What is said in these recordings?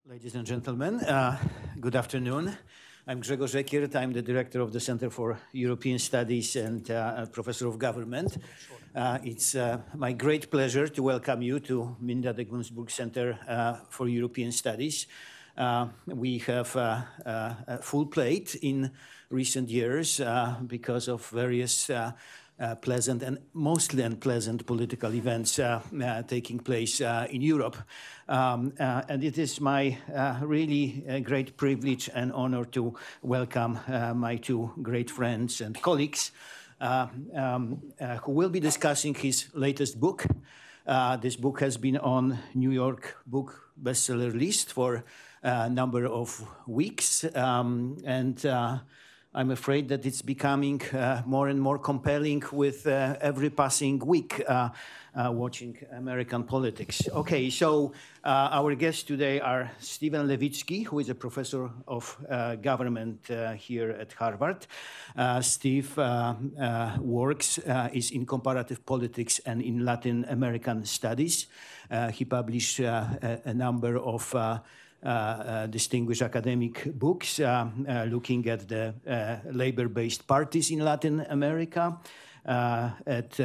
Ladies and gentlemen, good afternoon. I'm Grzegorz Ekiert. I'm the director of the Center for European Studies and a professor of government. It's my great pleasure to welcome you to Minda de Gunzburg Center for European Studies. We have a full plate in recent years because of various pleasant and mostly unpleasant political events taking place in Europe. And it is my really great privilege and honor to welcome my two great friends and colleagues who will be discussing his latest book. This book has been on New York book bestseller list for a number of weeks, and I'm afraid that it's becoming more and more compelling with every passing week watching American politics. Okay, so our guests today are Stephen Levitsky, who is a professor of government here at Harvard. Steve is in comparative politics and in Latin American studies. He published a number of distinguished academic books looking at the labor-based parties in Latin America, at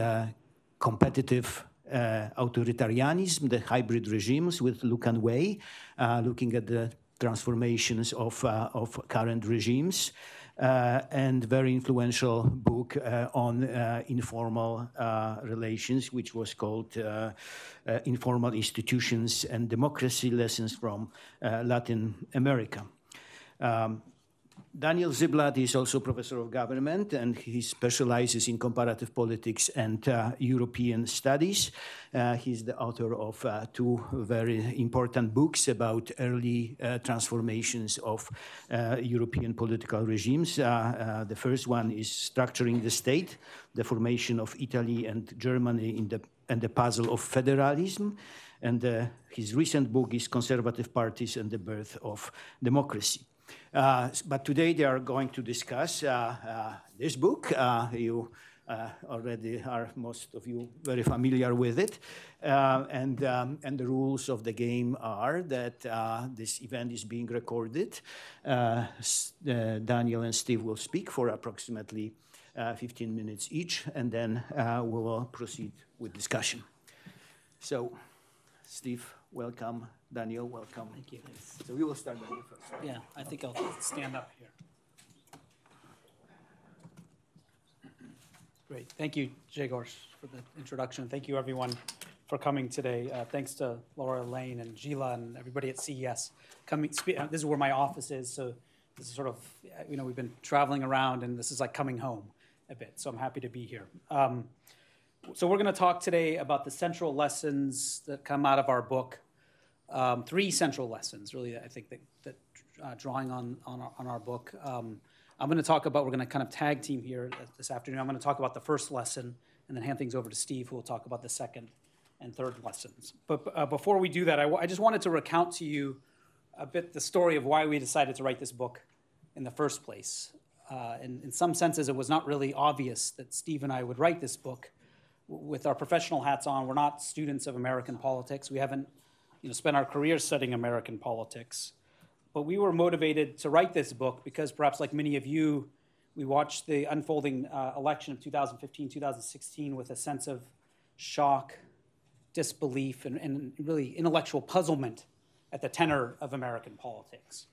competitive authoritarianism, the hybrid regimes with Luke and Wei, looking at the transformations of current regimes, and very influential book on informal relations, which was called Informal Institutions and Democracy, Lessons from Latin America. Daniel Ziblatt is also professor of government, and he specializes in comparative politics and European studies. He's the author of two very important books about early transformations of European political regimes. The first one is Structuring the State, the Formation of Italy and Germany and the Puzzle of Federalism. And his recent book is Conservative Parties and the Birth of Democracy. But today they are going to discuss this book. You already are, most of you, very familiar with it. And the rules of the game are that this event is being recorded. Daniel and Steve will speak for approximately 15 minutes each, and then we will proceed with discussion. So, Steve, welcome. Daniel, welcome. Thank you. So we will start with you first. Yeah, I think I'll stand up here. Great. Thank you, Grzegorz, for the introduction. Thank you, everyone, for coming today. Thanks to Laura Lane and Gila and everybody at CES. This is where my office is, so this is sort of, we've been traveling around, and this is like coming home a bit, so I'm happy to be here. So we're going to talk today about the central lessons that come out of our book. Three central lessons, really, I think, that drawing on our book. I'm going to talk about, we're going to kind of tag team here this afternoon. I'm going to talk about the first lesson and then hand things over to Steve, who will talk about the second and third lessons. But before we do that, I just wanted to recount to you a bit the story of why we decided to write this book in the first place. In some senses, it was not really obvious that Steve and I would write this book with our professional hats on. We're not students of American politics. We haven't spent our careers studying American politics. But we were motivated to write this book because perhaps like many of you, we watched the unfolding election of 2015, 2016 with a sense of shock, disbelief, and really intellectual puzzlement at the tenor of American politics.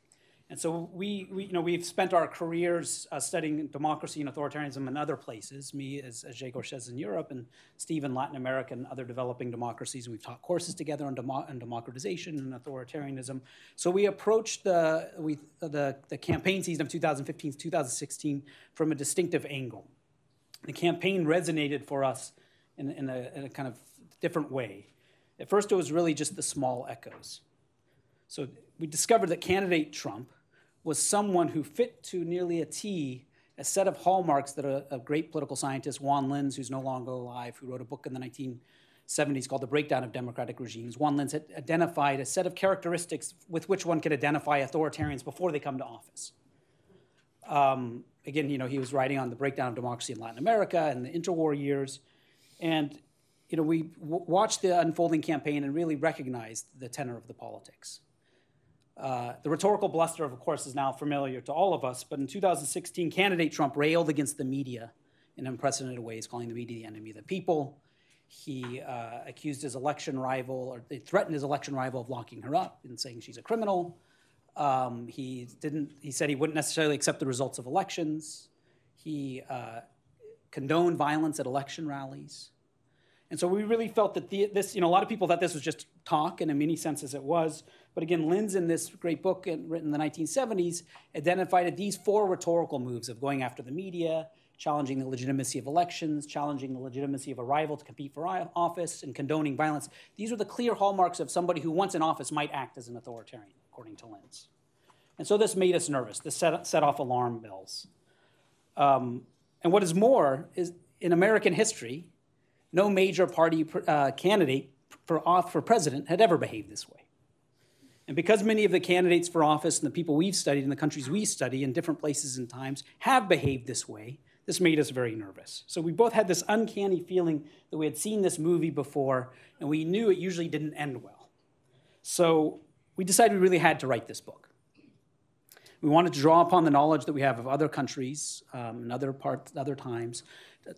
And so we've spent our careers studying democracy and authoritarianism in other places. Me, as Grzegorz says, in Europe, and Steve in Latin America and other developing democracies. And we've taught courses together on democratization and authoritarianism. So we approached the campaign season of 2015 to 2016 from a distinctive angle. The campaign resonated for us in a kind of different way. At first, it was really just the small echoes. So we discovered that candidate Trump was someone who fit to nearly a T a set of hallmarks that a great political scientist, Juan Linz, who's no longer alive, who wrote a book in the 1970s called The Breakdown of Democratic Regimes. Juan Linz had identified a set of characteristics with which one could identify authoritarians before they come to office. Again, he was writing on the breakdown of democracy in Latin America and the interwar years. And, we watched the unfolding campaign and really recognized the tenor of the politics. The rhetorical bluster, of course, is now familiar to all of us, but in 2016, candidate Trump railed against the media in unprecedented ways, calling the media the enemy of the people. He accused his election rival, or they threatened his election rival of locking her up and saying she's a criminal. He said he wouldn't necessarily accept the results of elections. He condoned violence at election rallies. And so we really felt that a lot of people thought this was just talk, and in many senses it was. But again, Linz, in this great book written in the 1970s, identified these 4 rhetorical moves of going after the media, challenging the legitimacy of elections, challenging the legitimacy of a rival to compete for office, and condoning violence. These are the clear hallmarks of somebody who, once in office, might act as an authoritarian, according to Linz. And so this made us nervous. This set off alarm bells. And what is more is, in American history, no major party candidate for president had ever behaved this way. And because many of the candidates for office and the people we've studied in the countries we study in different places and times have behaved this way, this made us very nervous. So we both had this uncanny feeling that we had seen this movie before, and we knew it usually didn't end well. So we decided we really had to write this book. We wanted to draw upon the knowledge that we have of other countries and other times,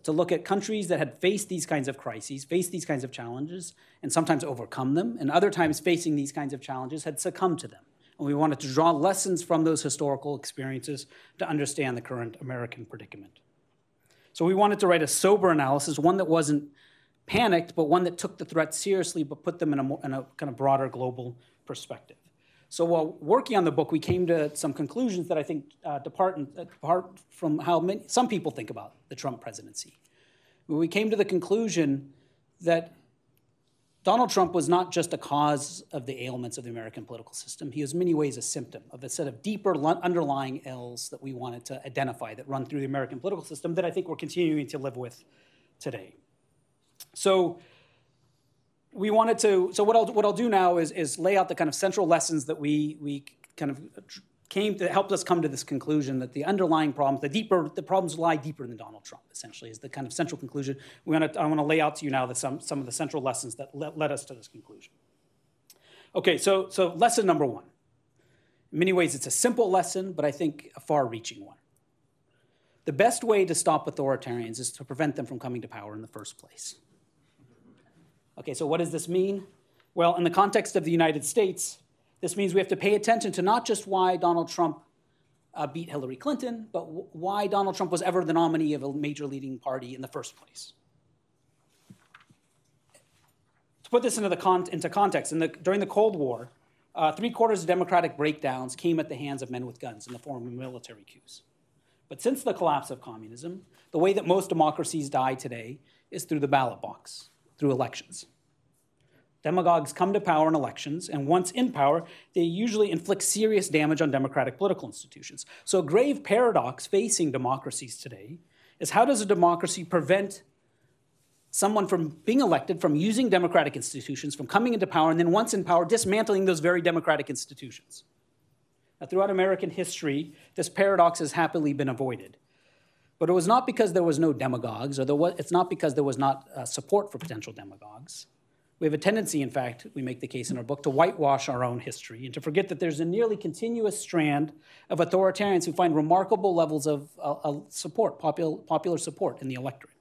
to look at countries that had faced these kinds of crises, faced these kinds of challenges, and sometimes overcome them, and other times facing these kinds of challenges had succumbed to them. And we wanted to draw lessons from those historical experiences to understand the current American predicament. So we wanted to write a sober analysis, one that wasn't panicked, but one that took the threat seriously, but put them in a kind of broader global perspective. So while working on the book, we came to some conclusions that I think depart from how some people think about the Trump presidency. We came to the conclusion that Donald Trump was not just a cause of the ailments of the American political system. He was in many ways a symptom of a set of deeper underlying ills that we wanted to identify that run through the American political system that I think we're continuing to live with today. So we wanted to, so what I'll do now is lay out the kind of central lessons that we kind of helped us come to this conclusion that the underlying problems, the problems lie deeper than Donald Trump, essentially, is the kind of central conclusion. I want to lay out to you now some of the central lessons that led us to this conclusion. Okay, so lesson number 1. In many ways, it's a simple lesson, but I think a far-reaching one. The best way to stop authoritarians is to prevent them from coming to power in the first place. Okay, so what does this mean? Well, in the context of the United States, this means we have to pay attention to not just why Donald Trump beat Hillary Clinton, but why Donald Trump was ever the nominee of a major leading party in the first place. To put this into context, during the Cold War, 3/4 of Democratic breakdowns came at the hands of men with guns in the form of military coups. But since the collapse of communism, the way that most democracies die today is through the ballot box, through elections. Demagogues come to power in elections, and once in power, they usually inflict serious damage on democratic political institutions. So a grave paradox facing democracies today is, how does a democracy prevent someone from being elected, from using democratic institutions, from coming into power, and then once in power, dismantling those very democratic institutions? Now, throughout American history, this paradox has happily been avoided. But it was not because there was no demagogues, it's not because there was not support for potential demagogues. We have a tendency, in fact, we make the case in our book, to whitewash our own history and to forget that there's a nearly continuous strand of authoritarians who find remarkable levels of support, popular support in the electorate.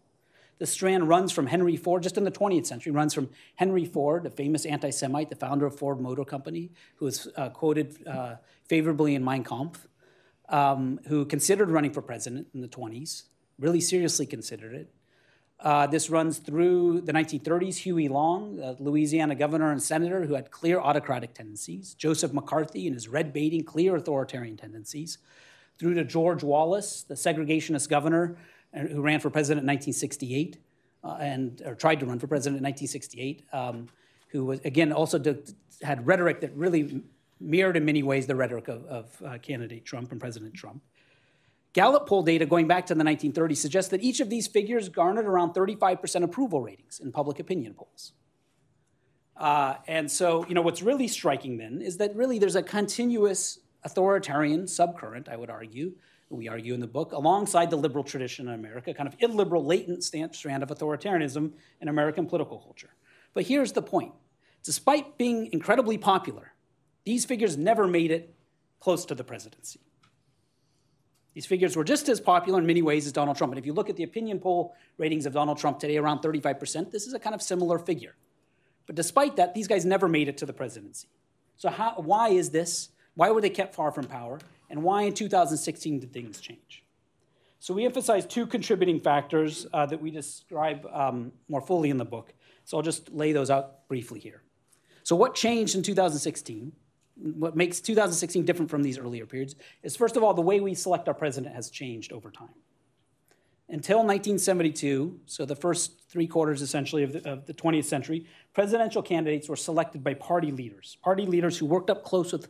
This strand runs from Henry Ford, just in the 20th century, runs from Henry Ford, a famous anti-Semite, the founder of Ford Motor Company, who is quoted favorably in Mein Kampf, who considered running for president in the 1920s, really seriously considered it. This runs through the 1930s, Huey Long, Louisiana governor and senator who had clear autocratic tendencies, Joseph McCarthy and his red-baiting, clear authoritarian tendencies, through to George Wallace, the segregationist governor who ran for president in 1968, or tried to run for president in 1968, who was, again, also had rhetoric that really mirrored in many ways the rhetoric of candidate Trump and President Trump. Gallup poll data going back to the 1930s suggests that each of these figures garnered around 35% approval ratings in public opinion polls. And so, what's really striking then is that really there's a continuous authoritarian subcurrent, I would argue, we argue in the book, alongside the liberal tradition in America, kind of illiberal latent strand of authoritarianism in American political culture. But here's the point. Despite being incredibly popular, These figures never made it close to the presidency. These figures were just as popular in many ways as Donald Trump. And if you look at the opinion poll ratings of Donald Trump today, around 35%, this is a kind of similar figure. But despite that, these guys never made it to the presidency. So why is this? Why were they kept far from power? And why in 2016 did things change? So we emphasize two contributing factors that we describe more fully in the book. So I'll just lay those out briefly here. So what changed in 2016? What makes 2016 different from these earlier periods is, first of all, the way we select our president has changed over time. Until 1972, so the first 3 quarters essentially of the 20th century, presidential candidates were selected by party leaders who worked up close with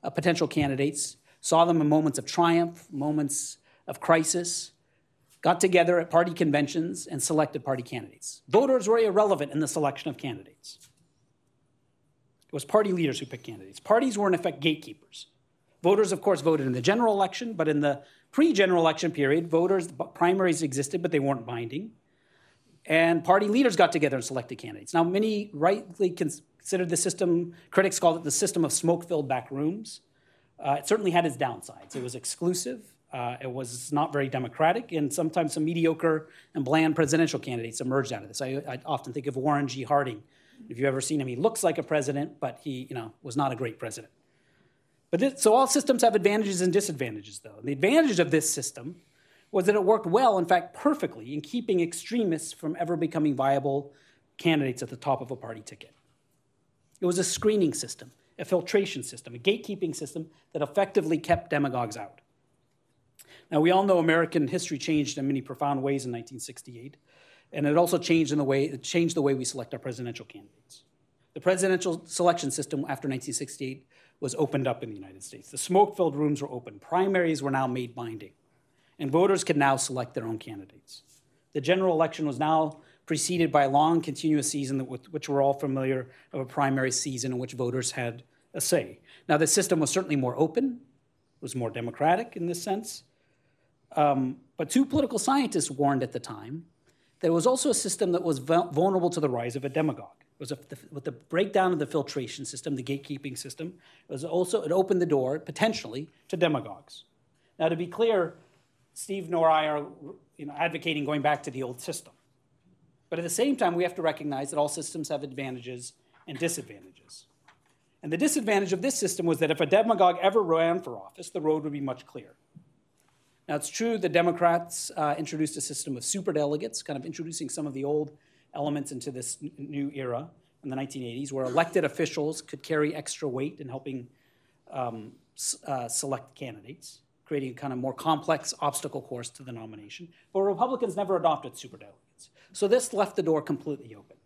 potential candidates, saw them in moments of triumph, moments of crisis, got together at party conventions and selected party candidates. Voters were irrelevant in the selection of candidates. It was party leaders who picked candidates. Parties were, in effect, gatekeepers. Voters, of course, voted in the general election, but in the pre-general election period, primaries existed, but they weren't binding. And party leaders got together and selected candidates. Now, many rightly considered the system, critics called it the system of smoke-filled back rooms. It certainly had its downsides. It was exclusive. It was not very democratic, and sometimes some mediocre and bland presidential candidates emerged out of this. I often think of Warren G. Harding. If you've ever seen him, he looks like a president, but he was not a great president. So all systems have advantages and disadvantages, though. And the advantage of this system was that it worked well, in fact, perfectly, in keeping extremists from ever becoming viable candidates at the top of a party ticket. It was a screening system, a filtration system, a gatekeeping system that effectively kept demagogues out. Now, we all know American history changed in many profound ways in 1968. And it also changed the way we select our presidential candidates. The presidential selection system after 1968 was opened up in the United States. The smoke-filled rooms were open. Primaries were now made binding. And voters could now select their own candidates. The general election was now preceded by a long, continuous season with which we're all familiar of a primary season in which voters had a say. Now, the system was certainly more open. It was more democratic in this sense. But 2 political scientists warned at the time there was also a system that was vulnerable to the rise of a demagogue. It was with the breakdown of the filtration system, the gatekeeping system, it opened the door, potentially, to demagogues. Now, to be clear, Steve nor I are advocating going back to the old system. But at the same time, we have to recognize that all systems have advantages and disadvantages. And the disadvantage of this system was that if a demagogue ever ran for office, the road would be much clearer. Now, it's true the Democrats introduced a system of superdelegates, kind of introducing some of the old elements into this new era in the 1980s, where elected officials could carry extra weight in helping select candidates, creating a kind of more complex obstacle course to the nomination. But Republicans never adopted superdelegates. So this left the door completely open.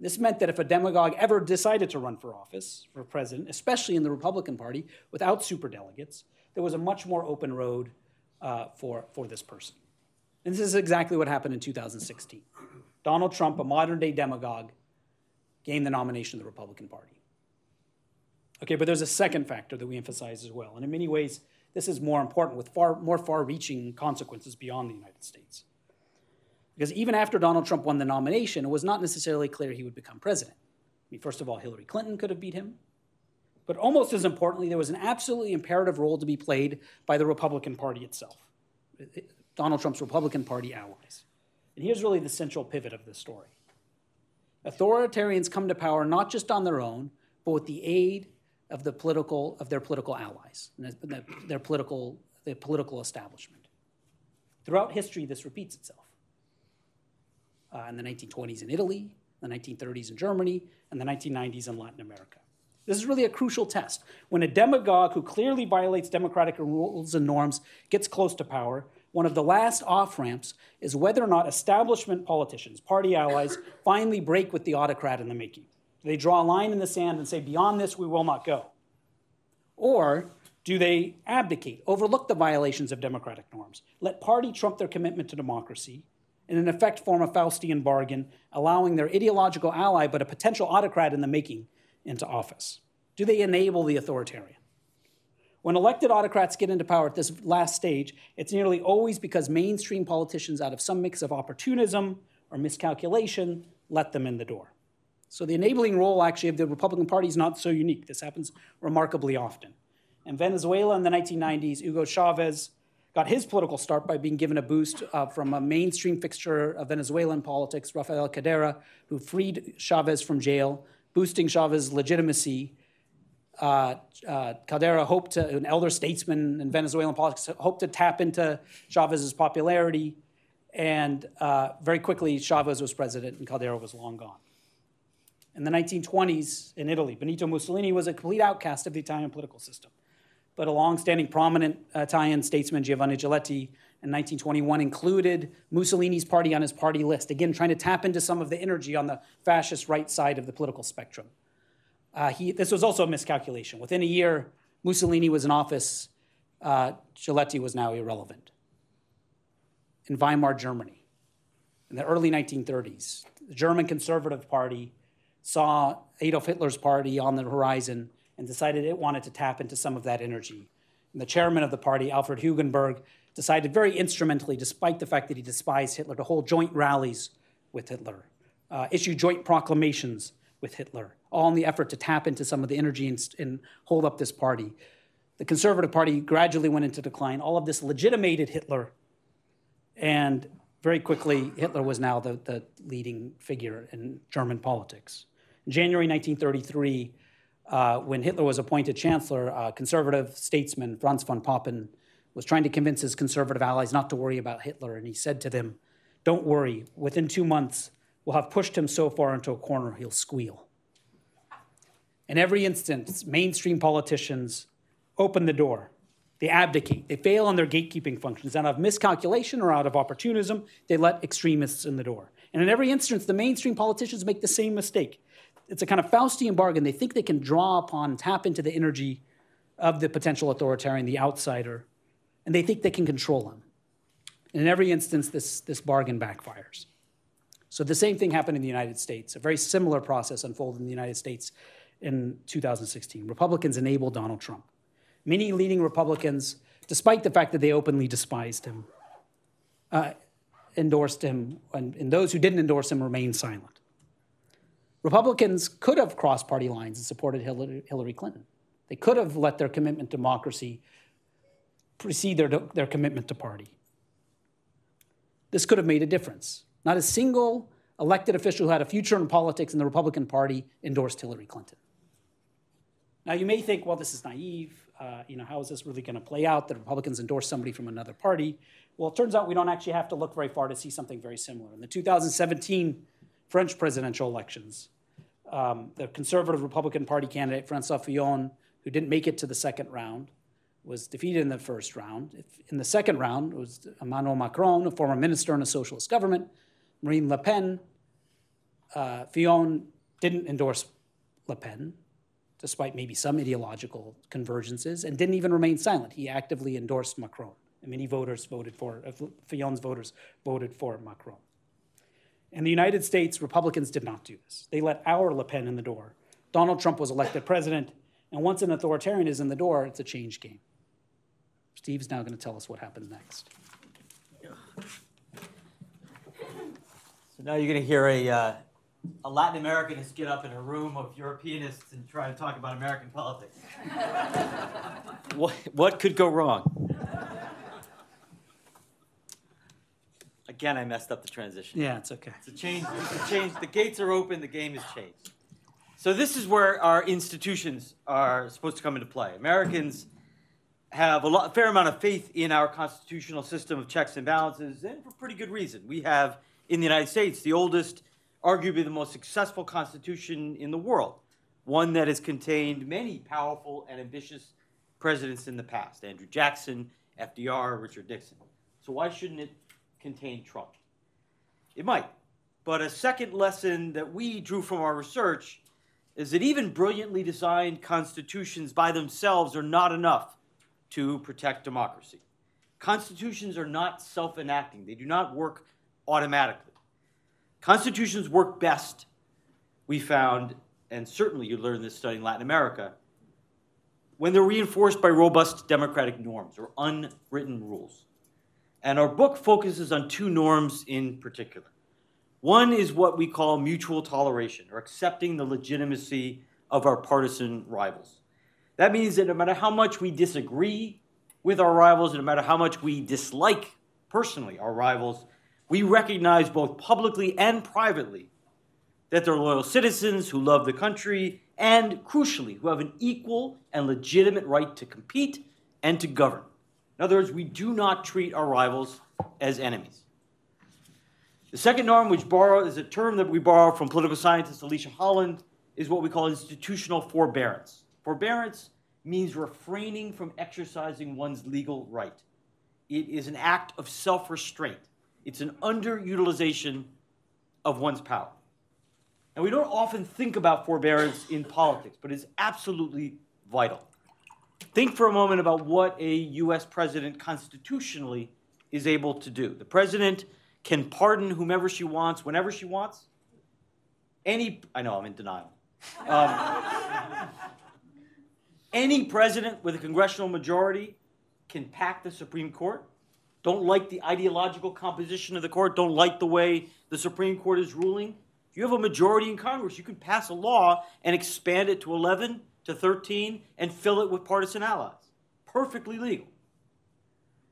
This meant that if a demagogue ever decided to run for office, for president, especially in the Republican Party, without superdelegates, there was a much more open road for this person. And this is exactly what happened in 2016. Donald Trump, a modern-day demagogue, gained the nomination of the Republican Party. Okay, but there's a second factor that we emphasize as well. And in many ways, this is more important with more far-reaching consequences beyond the United States. Because even after Donald Trump won the nomination, it was not necessarily clear he would become president. I mean, first of all, Hillary Clinton could have beat him. But almost as importantly, there was an absolutely imperative role to be played by the Republican Party itself, Donald Trump's Republican Party allies. And here's really the central pivot of this story. Authoritarians come to power not just on their own, but with the aid of their political allies, their political establishment. Throughout history, this repeats itself. In the 1920s in Italy, the 1930s in Germany, and the 1990s in Latin America. This is really a crucial test. When a demagogue who clearly violates democratic rules and norms gets close to power, one of the last off-ramps is whether or not establishment politicians, party allies, finally break with the autocrat in the making. They draw a line in the sand and say, beyond this, we will not go. Or do they abdicate, overlook the violations of democratic norms, let party trump their commitment to democracy, and in effect form a Faustian bargain, allowing their ideological ally, but a potential autocrat in the making, into office? Do they enable the authoritarian? When elected autocrats get into power at this last stage, it's nearly always because mainstream politicians, out of some mix of opportunism or miscalculation, let them in the door. So the enabling role, actually, of the Republican Party is not so unique. This happens remarkably often. In Venezuela in the 1990s, Hugo Chavez got his political start by being given a boost from a mainstream fixture of Venezuelan politics, Rafael Cadera, who freed Chavez from jail, boosting Chavez's legitimacy. Cadera hoped to, an elder statesman in Venezuelan politics, hoped to tap into Chavez's popularity. And very quickly, Chavez was president and Cadera was long gone. In the 1920s in Italy, Benito Mussolini was a complete outcast of the Italian political system. But a long-standing prominent Italian statesman, Giovanni Giletti, in 1921 included Mussolini's party on his party list, again, trying to tap into some of the energy on the fascist right side of the political spectrum. This was also a miscalculation. Within a year, Mussolini was in office. Giletti was now irrelevant. In Weimar, Germany, in the early 1930s, the German Conservative Party saw Adolf Hitler's party on the horizon and decided it wanted to tap into some of that energy. And the chairman of the party, Alfred Hugenberg, decided very instrumentally, despite the fact that he despised Hitler, to hold joint rallies with Hitler, issue joint proclamations with Hitler, all in the effort to tap into some of the energy and hold up this party. The Conservative Party gradually went into decline. All of this legitimated Hitler, and very quickly, Hitler was now the leading figure in German politics. In January 1933, when Hitler was appointed chancellor, conservative statesman Franz von Papen was trying to convince his conservative allies not to worry about Hitler, and he said to them, "Don't worry, within 2 months, we'll have pushed him so far into a corner he'll squeal." In every instance, mainstream politicians open the door. They abdicate. They fail on their gatekeeping functions. Out of miscalculation or out of opportunism, they let extremists in the door. And in every instance, the mainstream politicians make the same mistake. It's a kind of Faustian bargain. They think they can draw upon, tap into the energy of the potential authoritarian, the outsider, and they think they can control him. And in every instance, this bargain backfires. So the same thing happened in the United States. A very similar process unfolded in the United States in 2016. Republicans enabled Donald Trump. Many leading Republicans, despite the fact that they openly despised him, endorsed him, and those who didn't endorse him remained silent. Republicans could have crossed party lines and supported Hillary Clinton. They could have let their commitment to democracy precede their commitment to party. This could have made a difference. Not a single elected official who had a future in politics in the Republican Party endorsed Hillary Clinton. Now, you may think, well, this is naive. How is this really going to play out? The Republicans endorse somebody from another party. Well, it turns out we don't actually have to look very far to see something very similar. In the 2017 French presidential elections, the conservative Republican Party candidate, François Fillon, who didn't make it to the second round, was defeated in the first round. In the second round, it was Emmanuel Macron, a former minister in a socialist government, Marine Le Pen. Fillon didn't endorse Le Pen, despite maybe some ideological convergences, and didn't even remain silent. He actively endorsed Macron. And many voters voted for, Fillon's voters voted for Macron. In the United States, Republicans did not do this. They let our Le Pen in the door. Donald Trump was elected president, and once an authoritarian is in the door, it's a change game. Steve's now going to tell us what happens next. So now you're going to hear a Latin Americanist get up in a room of Europeanists and try to talk about American politics. What could go wrong? Again, I messed up the transition. Yeah, it's okay. It's a change. The gates are open. The game has changed. So this is where our institutions are supposed to come into play. Americans have a fair amount of faith in our constitutional system of checks and balances, and for pretty good reason. We have, in the United States, the oldest, arguably the most successful constitution in the world, one that has contained many powerful and ambitious presidents in the past, Andrew Jackson, FDR, Richard Nixon. So why shouldn't it contain Trump? It might. But a second lesson that we drew from our research is that even brilliantly designed constitutions by themselves are not enough to protect democracy. Constitutions are not self-enacting. They do not work automatically. Constitutions work best, we found, and certainly you learned this studying Latin America, when they're reinforced by robust democratic norms or unwritten rules. And our book focuses on two norms in particular. One is what we call mutual toleration, or accepting the legitimacy of our partisan rivals. That means that no matter how much we disagree with our rivals, no matter how much we dislike personally our rivals, we recognize both publicly and privately that they're loyal citizens who love the country and, crucially, who have an equal and legitimate right to compete and to govern. In other words, we do not treat our rivals as enemies. The second norm, which is a term that we borrow from political scientist Alicia Holland, is what we call institutional forbearance. Forbearance means refraining from exercising one's legal right. It is an act of self-restraint. It's an underutilization of one's power. And we don't often think about forbearance in politics, but it's absolutely vital. Think for a moment about what a US president constitutionally is able to do. The president can pardon whomever she wants, whenever she wants. I know, I'm in denial. Any president with a congressional majority can pack the Supreme Court. Don't like the ideological composition of the court, don't like the way the Supreme Court is ruling. If you have a majority in Congress, you can pass a law and expand it to 11, to 13, and fill it with partisan allies. Perfectly legal.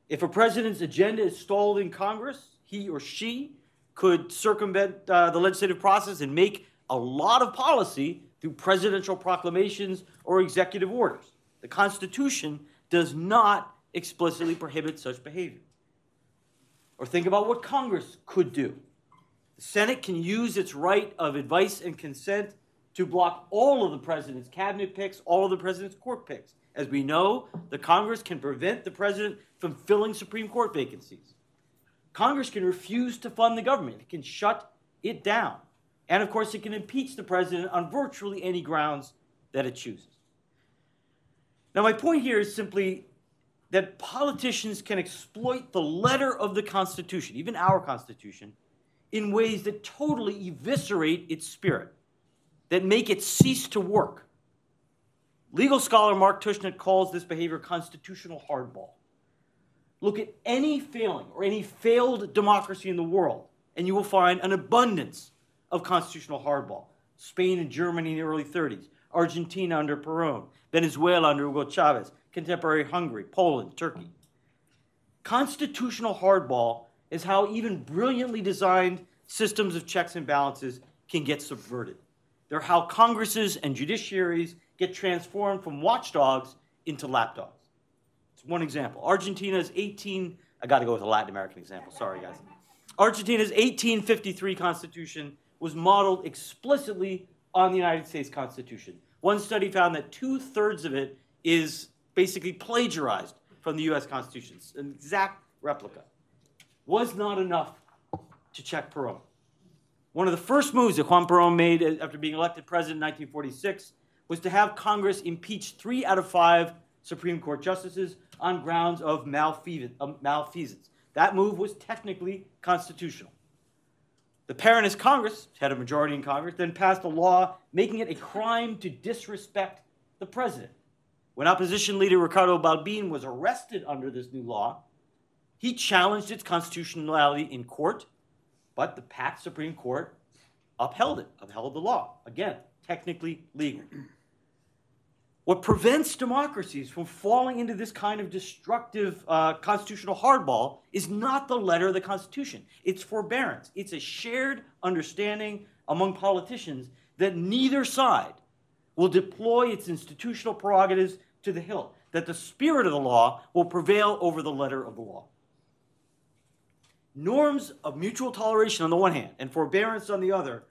If a president's agenda is stalled in Congress, he or she could circumvent the legislative process and make a lot of policy through presidential proclamations or executive orders. The Constitution does not explicitly prohibit such behavior. Or think about what Congress could do. The Senate can use its right of advice and consent to block all of the president's cabinet picks, all of the president's court picks. As we know, the Congress can prevent the president from filling Supreme Court vacancies. Congress can refuse to fund the government. It can shut it down. And of course, it can impeach the president on virtually any grounds that it chooses. Now, my point here is simply that politicians can exploit the letter of the Constitution, even our Constitution, in ways that totally eviscerate its spirit, that make it cease to work. Legal scholar Mark Tushnet calls this behavior constitutional hardball. Look at any failing or any failed democracy in the world, and you will find an abundance of constitutional hardball. Spain and Germany in the early 30s, Argentina under Perón, Venezuela under Hugo Chavez, contemporary Hungary, Poland, Turkey. Constitutional hardball is how even brilliantly designed systems of checks and balances can get subverted. They're how Congresses and judiciaries get transformed from watchdogs into lapdogs. It's one example. Argentina's I got to go with a Latin American example. Sorry, guys. Argentina's 1853 Constitution was modeled explicitly on the United States Constitution. One study found that 2/3 of it is basically plagiarized from the US Constitution, an exact replica. Was not enough to check Perón. One of the first moves that Juan Perón made after being elected president in 1946 was to have Congress impeach 3 out of 5 Supreme Court justices on grounds of malfeasance. That move was technically constitutional. The Peronist Congress, had a majority in Congress, then passed a law making it a crime to disrespect the president. When opposition leader Ricardo Balbín was arrested under this new law, he challenged its constitutionality in court, but the packed Supreme Court upheld the law. Again, technically legal. What prevents democracies from falling into this kind of destructive constitutional hardball is not the letter of the Constitution. It's forbearance. It's a shared understanding among politicians that neither side will deploy its institutional prerogatives to the hilt, that the spirit of the law will prevail over the letter of the law. Norms of mutual toleration on the one hand and forbearance on the other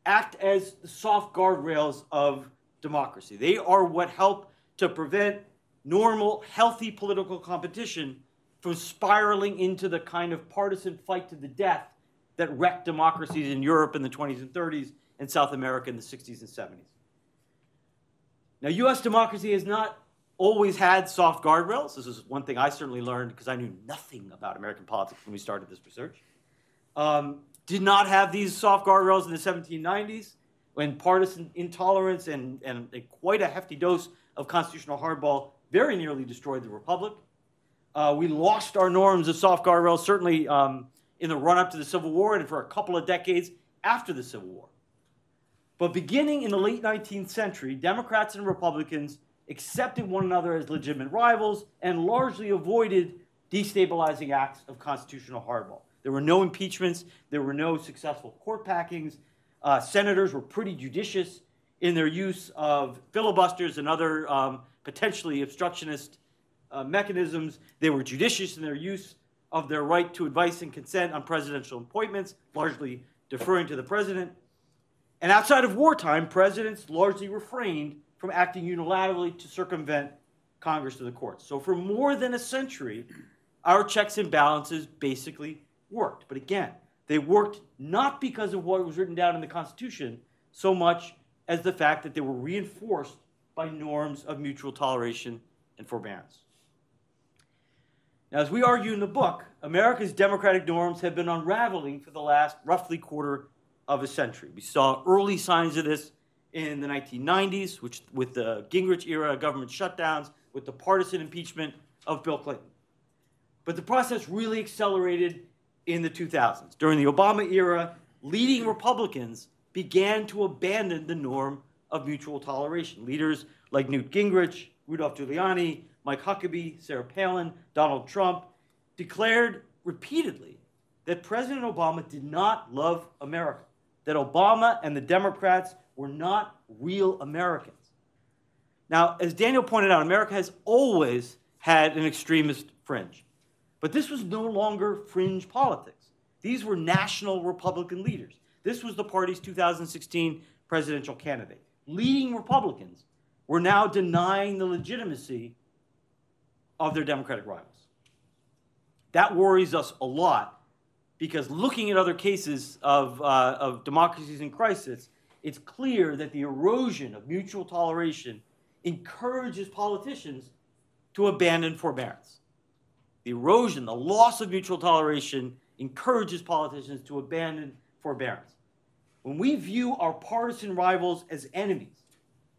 act as the soft guardrails of democracy. They are what help to prevent normal, healthy political competition from spiraling into the kind of partisan fight to the death that wrecked democracies in Europe in the 20s and 30s and South America in the 60s and 70s. Now, US democracy has not always had soft guardrails. This is one thing I certainly learned because I knew nothing about American politics when we started this research. Did not have these soft guardrails in the 1790s when partisan intolerance and quite a hefty dose of constitutional hardball very nearly destroyed the republic. We lost our norms of soft guardrails, certainly in the run-up to the Civil War and for a couple of decades after the Civil War. But beginning in the late 19th century, Democrats and Republicans accepted one another as legitimate rivals and largely avoided destabilizing acts of constitutional hardball. There were no impeachments. There were no successful court packings. Senators were pretty judicious in their use of filibusters and other potentially obstructionist mechanisms. They were judicious in their use of their right to advice and consent on presidential appointments, largely deferring to the president. And outside of wartime, presidents largely refrained from acting unilaterally to circumvent Congress or the courts. So for more than a century, our checks and balances basically worked. But again, they worked not because of what was written down in the Constitution so much as the fact that they were reinforced by norms of mutual toleration and forbearance. Now, as we argue in the book, America's democratic norms have been unraveling for the last roughly quarter of a century. We saw early signs of this in the 1990s, with the Gingrich era government shutdowns, with the partisan impeachment of Bill Clinton. But the process really accelerated in the 2000s. During the Obama era, leading Republicans began to abandon the norm of mutual toleration. Leaders like Newt Gingrich, Rudolph Giuliani, Mike Huckabee, Sarah Palin, Donald Trump declared repeatedly that President Obama did not love America, that Obama and the Democrats were not real Americans. Now, as Daniel pointed out, America has always had an extremist fringe. But this was no longer fringe politics. These were national Republican leaders. This was the party's 2016 presidential candidate. Leading Republicans were now denying the legitimacy of their Democratic rivals. That worries us a lot because looking at other cases of democracies in crisis, it's clear that the erosion of mutual toleration encourages politicians to abandon forbearance. The erosion, the loss of mutual toleration encourages politicians to abandon forbearance. When we view our partisan rivals as enemies,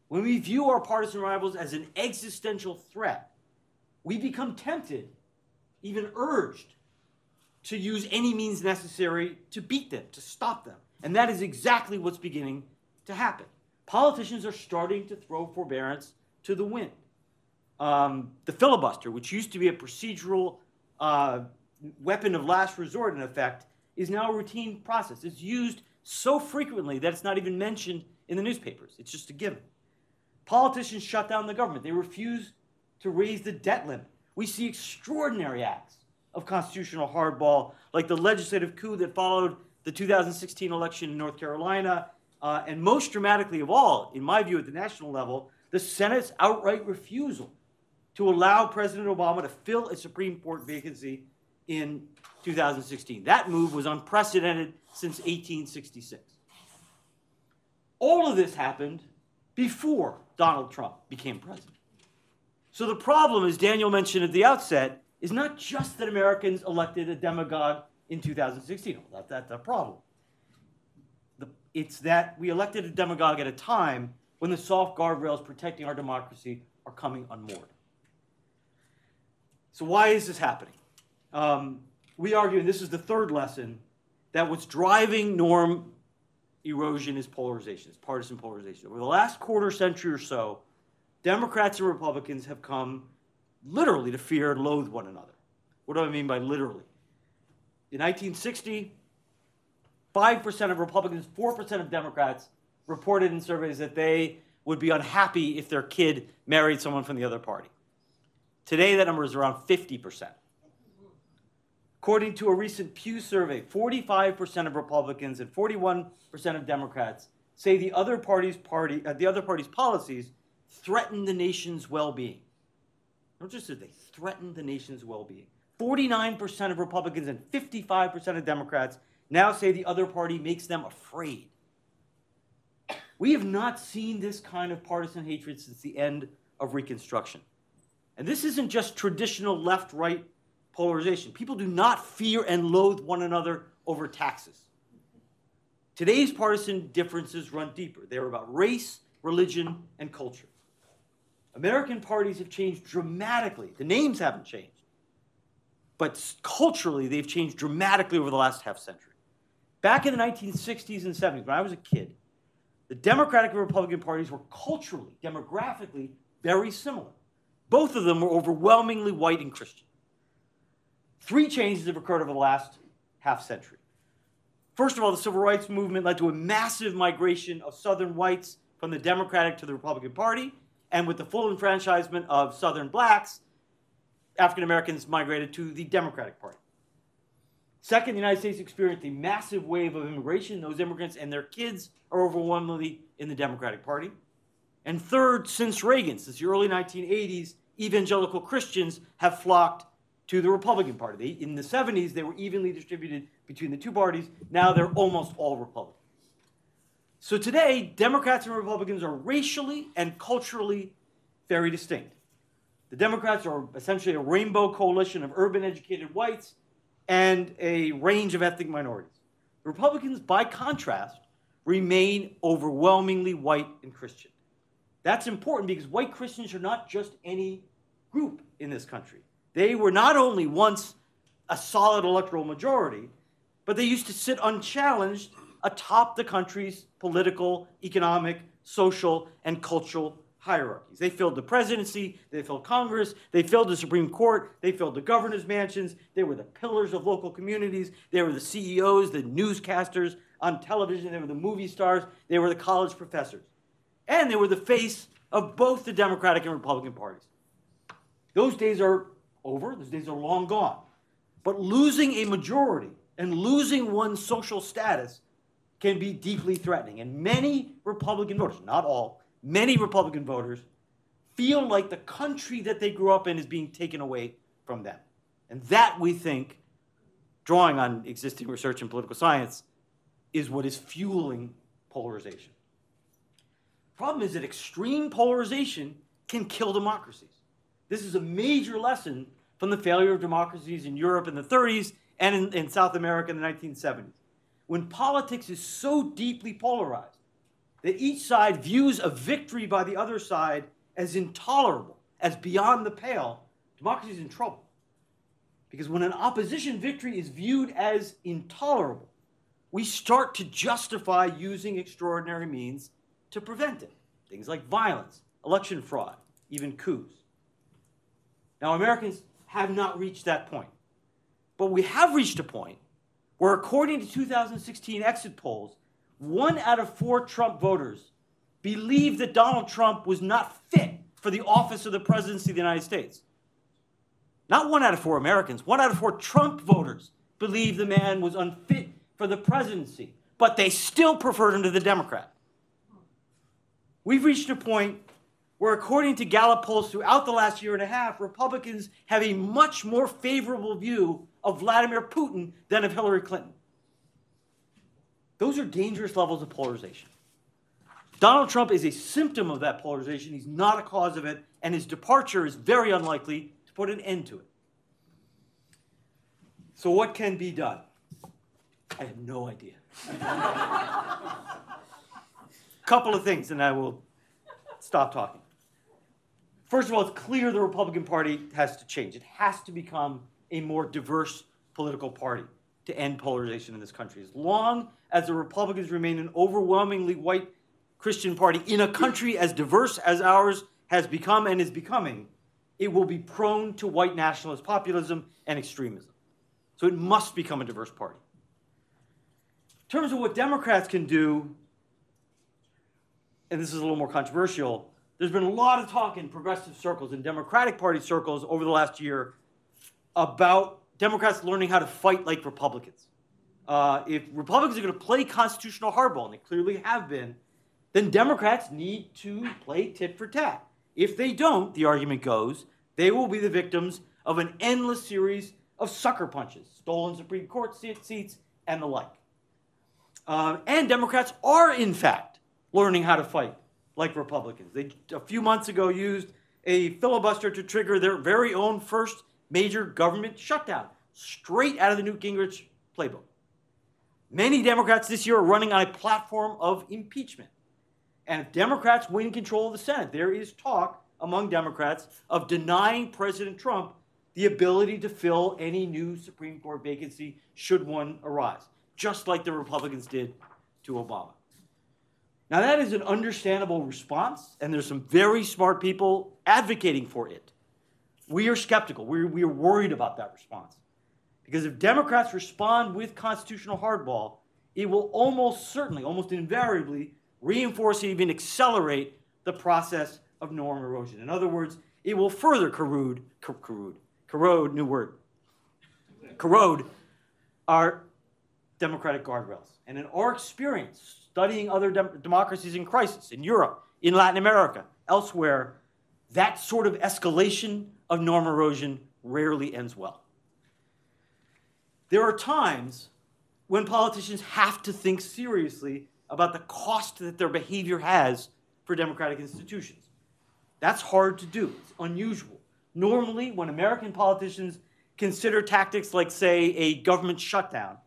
when we view our partisan rivals as an existential threat, we become tempted, even urged, to use any means necessary to beat them, to stop them. And that is exactly what's beginning to happen. Politicians are starting to throw forbearance to the wind. The filibuster, which used to be a procedural weapon of last resort, in effect, is now a routine process. It's used so frequently that it's not even mentioned in the newspapers. It's just a given. Politicians shut down the government. They refuse to raise the debt limit. We see extraordinary acts of constitutional hardball, like the legislative coup that followed the 2016 election in North Carolina, and most dramatically of all, in my view, at the national level, the Senate's outright refusal to allow President Obama to fill a Supreme Court vacancy in 2016. That move was unprecedented since 1866. All of this happened before Donald Trump became president. So the problem, as Daniel mentioned at the outset, is not just that Americans elected a demagogue in 2016. Well, that's a problem. It's that we elected a demagogue at a time when the soft guardrails protecting our democracy are coming unmoored. So why is this happening? We argue, and this is the third lesson, that what's driving norm erosion is polarization, it's partisan polarization. Over the last quarter century or so, Democrats and Republicans have come literally to fear and loathe one another. What do I mean by literally? In 1960, 5% of Republicans, 4% of Democrats reported in surveys that they would be unhappy if their kid married someone from the other party. Today, that number is around 50%. According to a recent Pew survey, 45% of Republicans and 41% of Democrats say the other party's policies threaten the nation's well-being. Not just that, they threaten the nation's well-being. 49% of Republicans and 55% of Democrats now say the other party makes them afraid. We have not seen this kind of partisan hatred since the end of Reconstruction. And this isn't just traditional left-right polarization. People do not fear and loathe one another over taxes. Today's partisan differences run deeper. They're about race, religion, and culture. American parties have changed dramatically. The names haven't changed. but culturally, they've changed dramatically over the last half century. Back in the 1960s and 70s, when I was a kid, the Democratic and Republican parties were culturally, demographically, very similar. Both of them were overwhelmingly white and Christian. Three changes have occurred over the last half century. First of all, the Civil Rights Movement led to a massive migration of Southern whites from the Democratic to the Republican Party, and with the full enfranchisement of Southern blacks, African Americans migrated to the Democratic Party. Second, the United States experienced a massive wave of immigration. Those immigrants and their kids are overwhelmingly in the Democratic Party. And third, since Reagan, since the early 1980s, evangelical Christians have flocked to the Republican Party. In the 70s, they were evenly distributed between the two parties. Now they're almost all Republican. So today, Democrats and Republicans are racially and culturally very distinct. The Democrats are essentially a rainbow coalition of urban educated whites and a range of ethnic minorities. The Republicans, by contrast, remain overwhelmingly white and Christian. That's important because white Christians are not just any group in this country. They were not only once a solid electoral majority, but they used to sit unchallenged atop the country's political, economic, social, and cultural hierarchies. They filled the presidency, they filled Congress, they filled the Supreme Court, they filled the governor's mansions, they were the pillars of local communities, they were the CEOs, the newscasters on television, they were the movie stars, they were the college professors. And they were the face of both the Democratic and Republican parties. Those days are over, those days are long gone. But losing a majority and losing one's social status can be deeply threatening. And many Republican voters, not all, many Republican voters feel like the country that they grew up in is being taken away from them. And that, we think, drawing on existing research in political science, is what is fueling polarization. The problem is that extreme polarization can kill democracies. This is a major lesson from the failure of democracies in Europe in the 30s and in South America in the 1970s. When politics is so deeply polarized that each side views a victory by the other side as intolerable, as beyond the pale, democracy is in trouble. Because when an opposition victory is viewed as intolerable, we start to justify using extraordinary means to prevent it. Things like violence, election fraud, even coups. Now, Americans have not reached that point. But we have reached a point where, according to 2016 exit polls, 1 out of 4 Trump voters believed that Donald Trump was not fit for the office of the presidency of the United States. Not 1 out of 4 Americans, 1 out of 4 Trump voters believed the man was unfit for the presidency, but they still preferred him to the Democrat. We've reached a point where, according to Gallup polls throughout the last year and a half, Republicans have a much more favorable view of Vladimir Putin than of Hillary Clinton. Those are dangerous levels of polarization. Donald Trump is a symptom of that polarization. He's not a cause of it, and his departure is very unlikely to put an end to it. So what can be done? I have no idea. Couple of things, and I will stop talking. First of all, it's clear the Republican Party has to change. It has to become a more diverse political party to end polarization in this country. As long as the Republicans remain an overwhelmingly white Christian party in a country as diverse as ours has become and is becoming, it will be prone to white nationalist populism and extremism. So it must become a diverse party. In terms of what Democrats can do, and this is a little more controversial, there's been a lot of talk in progressive circles and Democratic Party circles over the last year about Democrats learning how to fight like Republicans. If Republicans are going to play constitutional hardball, and they clearly have been, then Democrats need to play tit for tat. If they don't, the argument goes, they will be the victims of an endless series of sucker punches, stolen Supreme Court seats, and the like. And Democrats are, in fact, learning how to fight like Republicans. They, a few months ago, used a filibuster to trigger their very own first major government shutdown, straight out of the Newt Gingrich playbook. Many Democrats this year are running on a platform of impeachment. And if Democrats win control of the Senate, there is talk among Democrats of denying President Trump the ability to fill any new Supreme Court vacancy should one arise, just like the Republicans did to Obama. Now, that is an understandable response, and there's some very smart people advocating for it. We are skeptical. We are worried about that response. Because if Democrats respond with constitutional hardball, it will almost certainly, almost invariably, reinforce and even accelerate the process of norm erosion. In other words, it will further corrode our democratic guardrails. And in our experience, studying other democracies in crisis, in Europe, in Latin America, elsewhere, that sort of escalation of norm erosion rarely ends well. There are times when politicians have to think seriously about the cost that their behavior has for democratic institutions. That's hard to do. It's unusual. Normally, when American politicians consider tactics like, say, a government shutdown,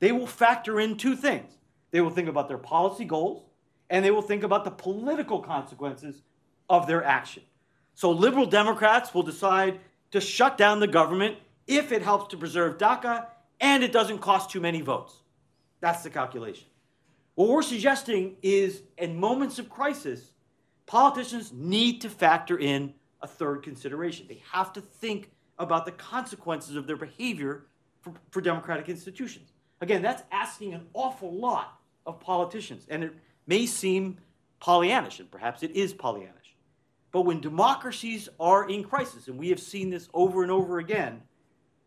they will factor in two things. They will think about their policy goals, and they will think about the political consequences of their action. So liberal Democrats will decide to shut down the government if it helps to preserve DACA and it doesn't cost too many votes. That's the calculation. What we're suggesting is, in moments of crisis, politicians need to factor in a third consideration. They have to think about the consequences of their behavior for democratic institutions. Again, that's asking an awful lot of politicians, and it may seem Pollyannish, and perhaps it is Pollyannish. But when democracies are in crisis, and we have seen this over and over again,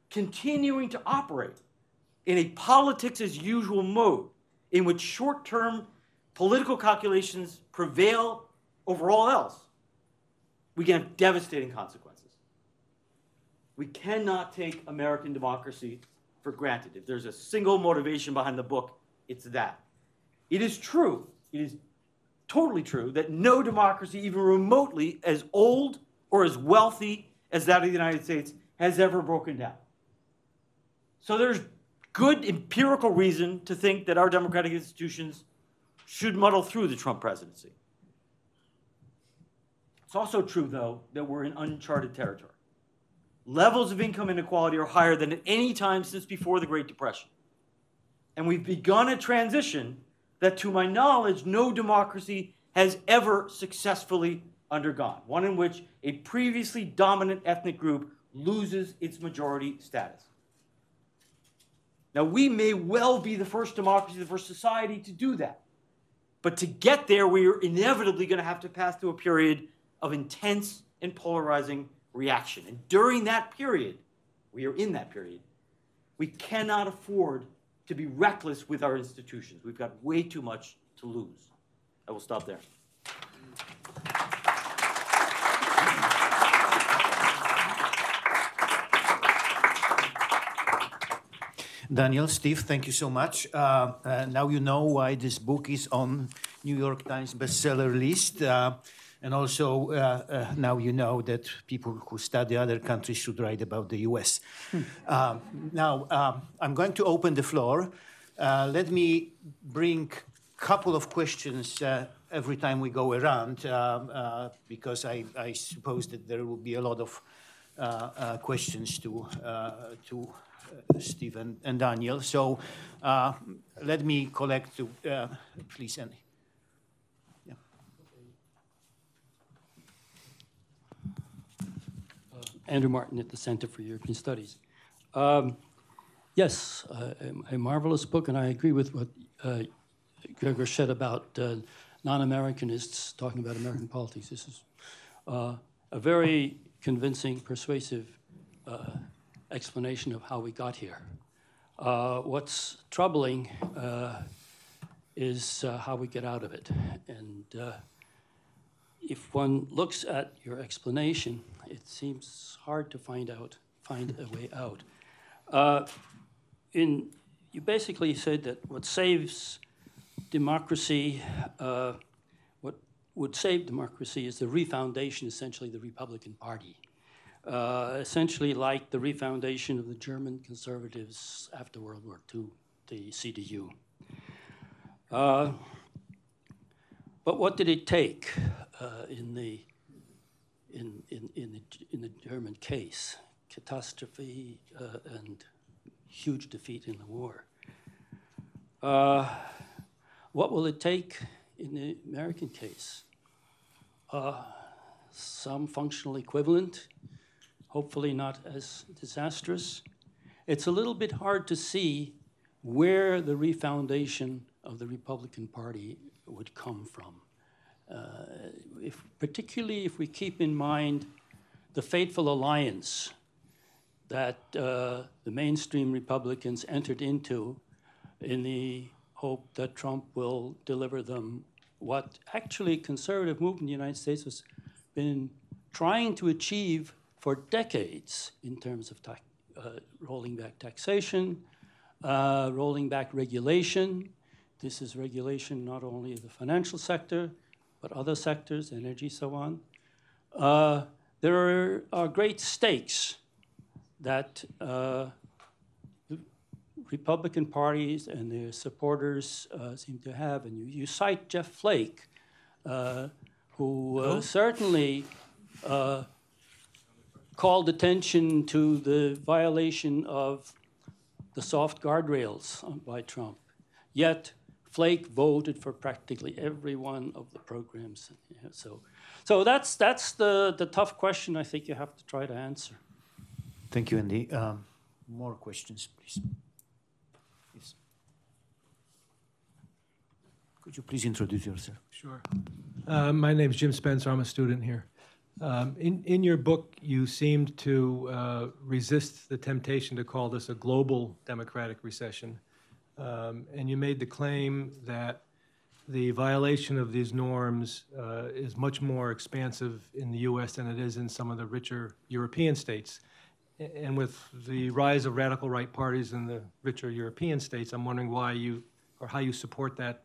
continuing to operate in a politics-as-usual mode in which short-term political calculations prevail over all else, we can have devastating consequences. We cannot take American democracy for granted. If there's a single motivation behind the book, it's that. It is true, it is totally true, that no democracy, even remotely as old or as wealthy as that of the United States, has ever broken down. So there's good empirical reason to think that our democratic institutions should muddle through the Trump presidency. It's also true, though, that we're in uncharted territory. Levels of income inequality are higher than at any time since before the Great Depression. And we've begun a transition that, to my knowledge, no democracy has ever successfully undergone, one in which a previously dominant ethnic group loses its majority status. Now, we may well be the first democracy, the first society to do that. But to get there, we are inevitably going to have to pass through a period of intense and polarizing reaction. And during that period, we are in that period, we cannot afford to be reckless with our institutions. We've got way too much to lose. I will stop there. Daniel, Steve, thank you so much. Now you know why this book is on New York Times bestseller list. And also, now you know that people who study other countries should write about the US. Now, I'm going to open the floor. Let me bring a couple of questions every time we go around, because I suppose that there will be a lot of questions to Steve and Daniel. So let me collect, please, Andy. Yeah. Andrew Martin at the Center for European Studies. Yes, a marvelous book, and I agree with what Gregor said about non-Americanists talking about American politics. This is a very convincing, persuasive explanation of how we got here. What's troubling is how we get out of it. And if one looks at your explanation, it seems hard to find a way out. You basically said that what saves democracy, what would save democracy is the refoundation, essentially, the Republican Party. Essentially like the refoundation of the German conservatives after World War II, the CDU. But what did it take in the German case? catastrophe and huge defeat in the war. What will it take in the American case? Some functional equivalent, hopefully not as disastrous. It's a little bit hard to see where the refoundation of the Republican Party would come from. Particularly if we keep in mind the fateful alliance that the mainstream Republicans entered into in the hope that Trump will deliver them what actually conservative movement in the United States has been trying to achieve for decades in terms of rolling back taxation, rolling back regulation. This is regulation not only of the financial sector, but other sectors, energy, so on. There are great stakes that the Republican parties and their supporters seem to have. And you cite Jeff Flake, who certainly called attention to the violation of the soft guardrails by Trump. Yet Flake voted for practically every one of the programs. So that's the tough question I think you have to try to answer. Thank you, Andy. More questions, please. Yes. Could you please introduce yourself? Sure. My name is Jim Spencer. I'm a student here. In your book, you seemed to resist the temptation to call this a global democratic recession. And you made the claim that the violation of these norms is much more expansive in the U.S. than it is in some of the richer European states. And with the rise of radical right parties in the richer European states, I'm wondering why you, or how you support that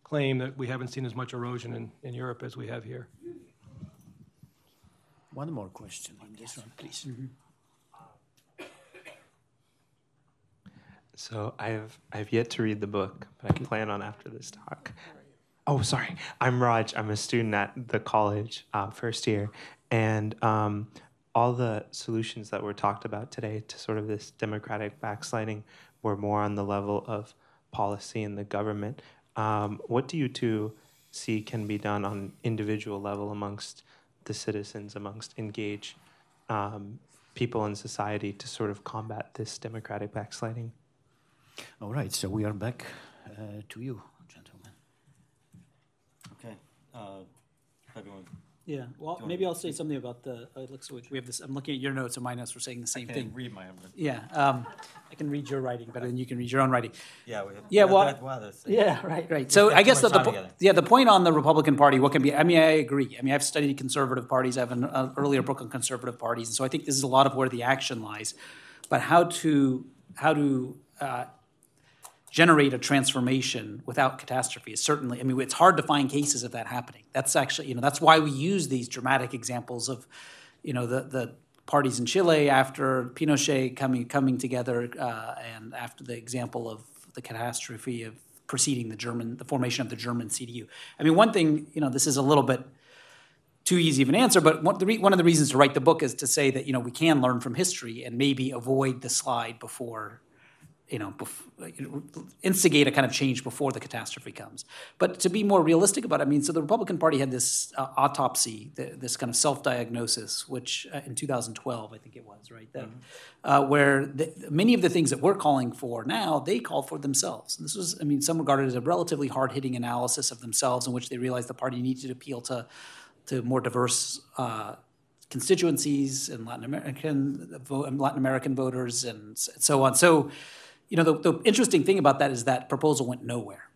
claim that we haven't seen as much erosion in Europe as we have here. One more question on this one, please. Mm-hmm. So I've yet to read the book, but I plan on after this talk. Oh, sorry. I'm Raj. I'm a student at the college, first year. And all the solutions that were talked about today to sort of this democratic backsliding were more on the level of policy and the government. What do you two see can be done on individual level amongst the citizens, amongst engaged people in society to sort of combat this democratic backsliding? All right, so we are back to you, gentlemen. Okay. Everyone. Yeah, well, maybe I'll say something about the, we have this, I'm looking at your notes and my notes, we're saying the same I thing. can't read my own. Yeah, I can read your writing better than you can read your own writing. Yeah, we have. Yeah, well, that's yeah, right. So I guess too that much time together. the point on the Republican Party, what can be, I mean, I agree. I mean, I've studied conservative parties. I have an earlier book on conservative parties. And so I think this is a lot of where the action lies. But how to generate a transformation without catastrophe is certainly, I mean, it's hard to find cases of that happening. That's actually, that's why we use these dramatic examples of, the parties in Chile after Pinochet coming together and after the example of the catastrophe of preceding the formation of the German CDU. I mean, one thing, this is a little bit too easy of an answer, but one of the reasons to write the book is to say that, we can learn from history and maybe avoid the slide before, instigate a kind of change before the catastrophe comes. But to be more realistic about it, I mean, so the Republican Party had this autopsy, this kind of self-diagnosis, which in 2012, I think it was, right? That, where many of the things that we're calling for now, they called for themselves. And this was, I mean, some regarded as a relatively hard-hitting analysis of themselves in which they realized the party needed to appeal to more diverse constituencies and Latin American voters and so on. So, the interesting thing about that is that proposal went nowhere.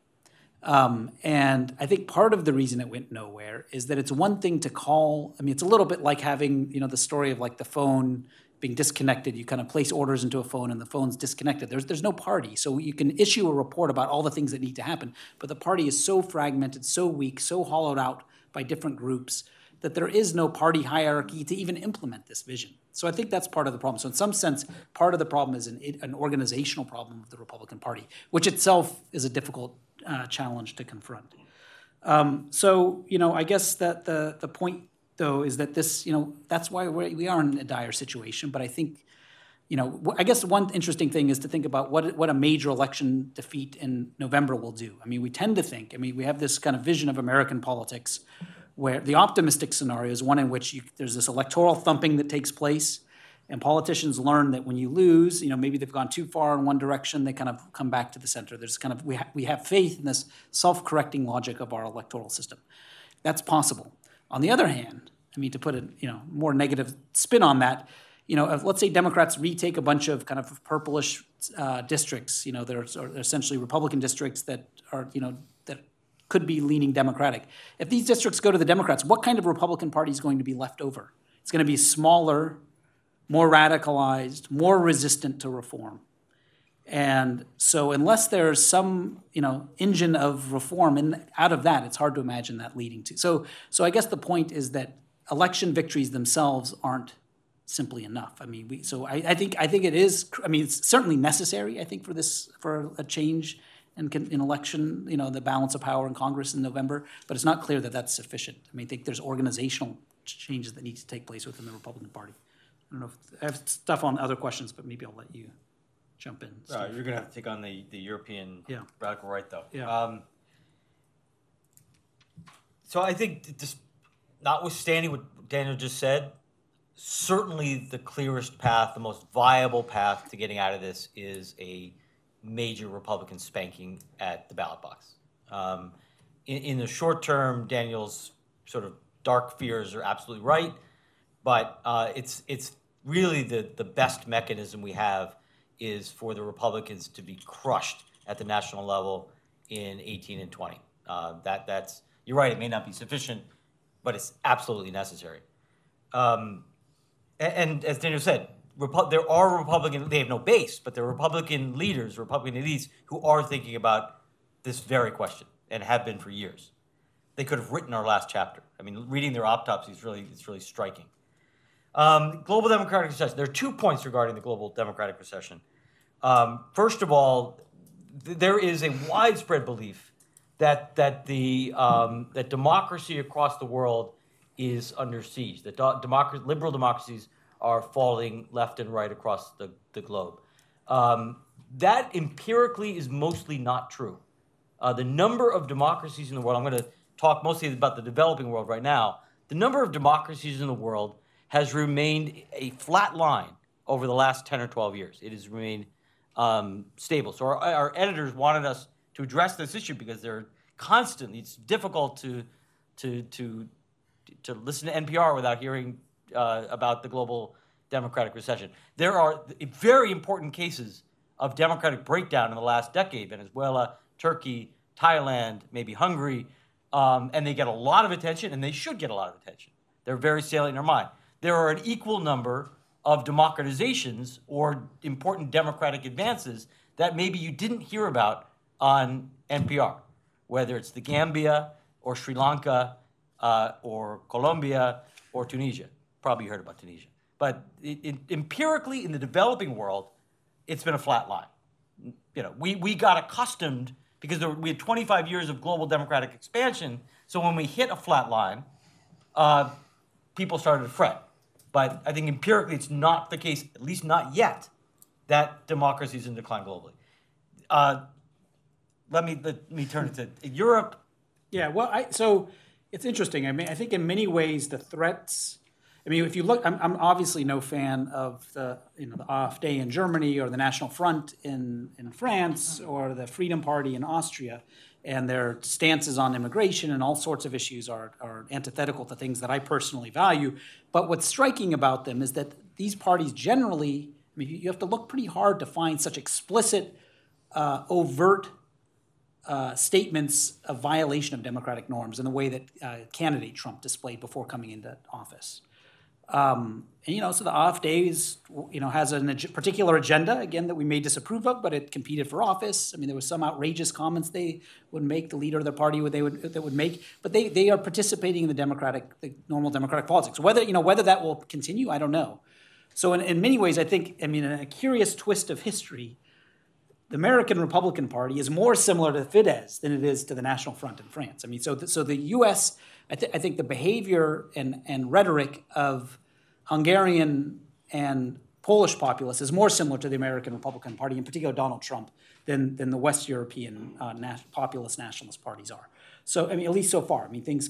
And I think part of the reason it went nowhere is that it's one thing to call, I mean, it's a little bit like having, the story of like the phone being disconnected. You kind of place orders into a phone and the phone's disconnected. There's no party. So you can issue a report about all the things that need to happen, but the party is so fragmented, so weak, so hollowed out by different groups that there is no party hierarchy to even implement this vision. So I think that's part of the problem. So in some sense, part of the problem is an organizational problem of the Republican Party, which itself is a difficult challenge to confront. So, I guess that the point, though, is that this, that's why we are in a dire situation. But I think I guess one interesting thing is to think about what a major election defeat in November will do. I mean, we tend to think, we have this kind of vision of American politics where the optimistic scenario is one in which there's this electoral thumping that takes place, and politicians learn that when you lose, maybe they've gone too far in one direction, they kind of come back to the center. There's kind of, we have faith in this self-correcting logic of our electoral system. That's possible. On the other hand, to put a more negative spin on that, let's say Democrats retake a bunch of kind of purplish districts, they're essentially Republican districts that are, that could be leaning Democratic. If these districts go to the Democrats, what kind of Republican Party is going to be left over? It's going to be smaller, more radicalized, more resistant to reform. And so unless there's some, engine of reform out of that, it's hard to imagine that leading to. So I guess the point is that election victories themselves aren't simply enough. I think it is. It's certainly necessary. I think for a change in election, the balance of power in Congress in November. But it's not clear that that's sufficient. I think there's organizational changes that need to take place within the Republican Party. I don't know if I have stuff on other questions, but maybe I'll let you jump in. You're going to have to take on the European radical right, though. Yeah. So I think, notwithstanding what Daniel just said, certainly the clearest path, the most viable path to getting out of this is a major Republican spanking at the ballot box. In the short term, Daniel's sort of dark fears are absolutely right, but it's really the best mechanism we have is for the Republicans to be crushed at the national level in 18 and 20. That's you're right, it may not be sufficient, but it's absolutely necessary. And as Daniel said, there are Republican, they have no base, but there are Republican leaders, Republican elites who are thinking about this very question and have been for years. They could have written our last chapter. Reading their autopsies it's really striking. Global democratic recession. There are 2 points regarding the global democratic recession. First of all, there is a widespread belief that democracy across the world is under siege. That liberal democracies are falling left and right across the globe. That empirically is mostly not true. The number of democracies in the world, I'm going to talk mostly about the developing world right now, the number of democracies in the world has remained a flat line over the last 10 or 12 years. It has remained stable. So our editors wanted us to address this issue because they're constantly, it's difficult to listen to NPR without hearing about the global democratic recession. There are very important cases of democratic breakdown in the last decade: Venezuela, Turkey, Thailand, maybe Hungary, and they get a lot of attention, and they should get a lot of attention. They're very salient in our mind. There are an equal number of democratizations or important democratic advances that maybe you didn't hear about on NPR, whether it's the Gambia or Sri Lanka or Colombia or Tunisia. Probably you heard about Tunisia. But empirically, in the developing world, it's been a flat line. We got accustomed, because we had 25 years of global democratic expansion, so when we hit a flat line, people started to fret. But I think empirically it's not the case, at least not yet, that democracy is in decline globally. Let me turn it to Europe. Yeah, well, so it's interesting. I think in many ways the threats. If you look, I'm obviously no fan of the AfD in Germany or the National Front in France or the Freedom Party in Austria, and their stances on immigration and all sorts of issues are antithetical to things that I personally value. But what's striking about them is that these parties generally, you have to look pretty hard to find such explicit, overt statements of violation of democratic norms in the way that candidate Trump displayed before coming into office. So the AfD has a particular agenda, again, that we may disapprove of, but it competed for office. There were some outrageous comments they would make, the leader of their party would make, but they are participating in the normal democratic politics. Whether that will continue, I don't know. So in many ways, I think, in a curious twist of history, the American Republican Party is more similar to Fidesz than it is to the National Front in France. So the U.S., I think the behavior and rhetoric of Hungarian and Polish populace is more similar to the American Republican Party, in particular Donald Trump, than the West European populist nationalist parties are. So, I mean, at least so far, I mean, things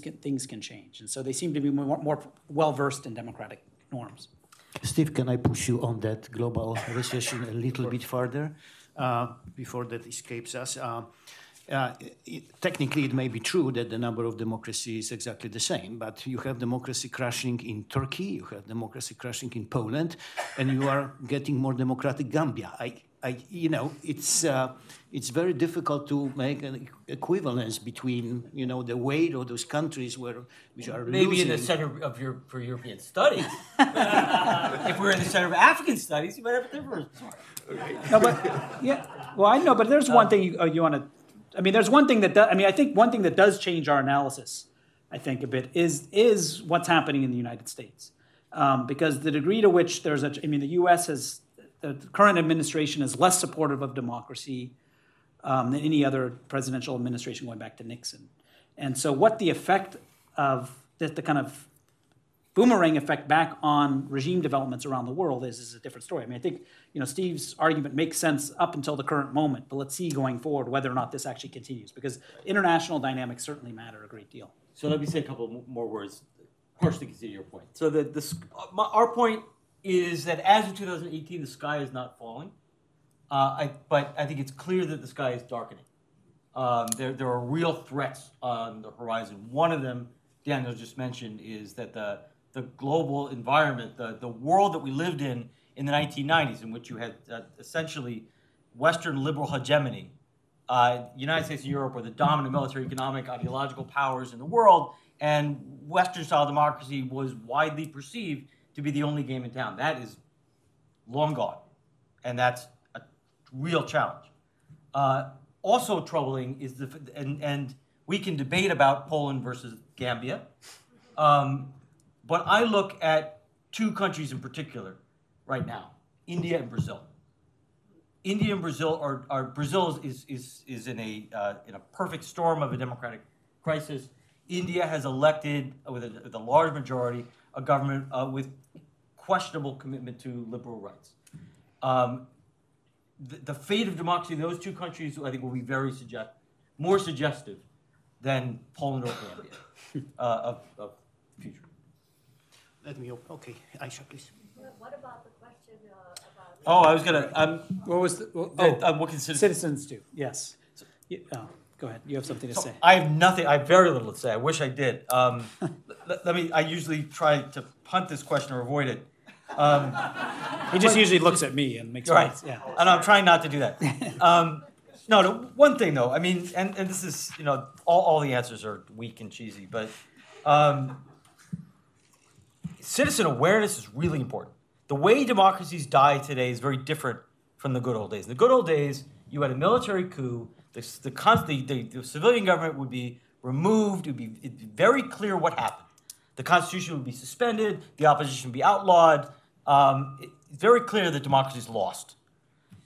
can change. And so they seem to be more well-versed in democratic norms. Steve, can I push you on that global recession a little bit further before that escapes us? Technically, it may be true that the number of democracies is exactly the same, but you have democracy crashing in Turkey, you have democracy crashing in Poland, and you are getting more democratic Gambia. It's very difficult to make an equivalence between, the weight of those countries which are maybe losing. in the Center for European Studies. If we're in the Center of African Studies, you might have a different story. No, but yeah, well, I know, but there's one thing you want to. I mean, there's one thing that I think one thing that does change our analysis, I think a bit, is what's happening in the United States, because the degree to which the U.S. the current administration is less supportive of democracy than any other presidential administration going back to Nixon, and so what the effect of the kind of boomerang effect back on regime developments around the world is a different story. I mean, I think Steve's argument makes sense up until the current moment, but let's see going forward whether or not this actually continues, because international dynamics certainly matter a great deal. So let me say a couple more words, partially consider your point. So our point is that as of 2018, the sky is not falling, but I think it's clear that the sky is darkening. There are real threats on the horizon. One of them, Daniel just mentioned, is that the global environment, the world that we lived in the 1990s, in which you had essentially Western liberal hegemony, United States and Europe were the dominant military, economic, ideological powers in the world, and Western-style democracy was widely perceived to be the only game in town. That is long gone, and that's a real challenge. Also troubling is and we can debate about Poland versus Gambia, but I look at two countries in particular right now: India and Brazil. India and Brazil Brazil is in a perfect storm of a democratic crisis. India has elected with a large majority a government with questionable commitment to liberal rights. The fate of democracy in those two countries, I think, will be very more suggestive than Poland or Gambia of future. Let me open. Okay, Aisha, please. What about the question about... Oh, I was going to... What was what can citizens do? Yes. Go ahead. You have something to say. I have nothing. I have very little to say. I wish I did. I usually try to punt this question or avoid it. He just usually looks at me and makes right. Yeah. And I'm trying not to do that. No, one thing though. I mean, and this is all the answers are weak and cheesy, but citizen awareness is really important. The way democracies die today is very different from the good old days. In the good old days, you had a military coup. The civilian government would be removed. It'd be very clear what happened. The Constitution would be suspended. The opposition would be outlawed. It's very clear that democracy is lost.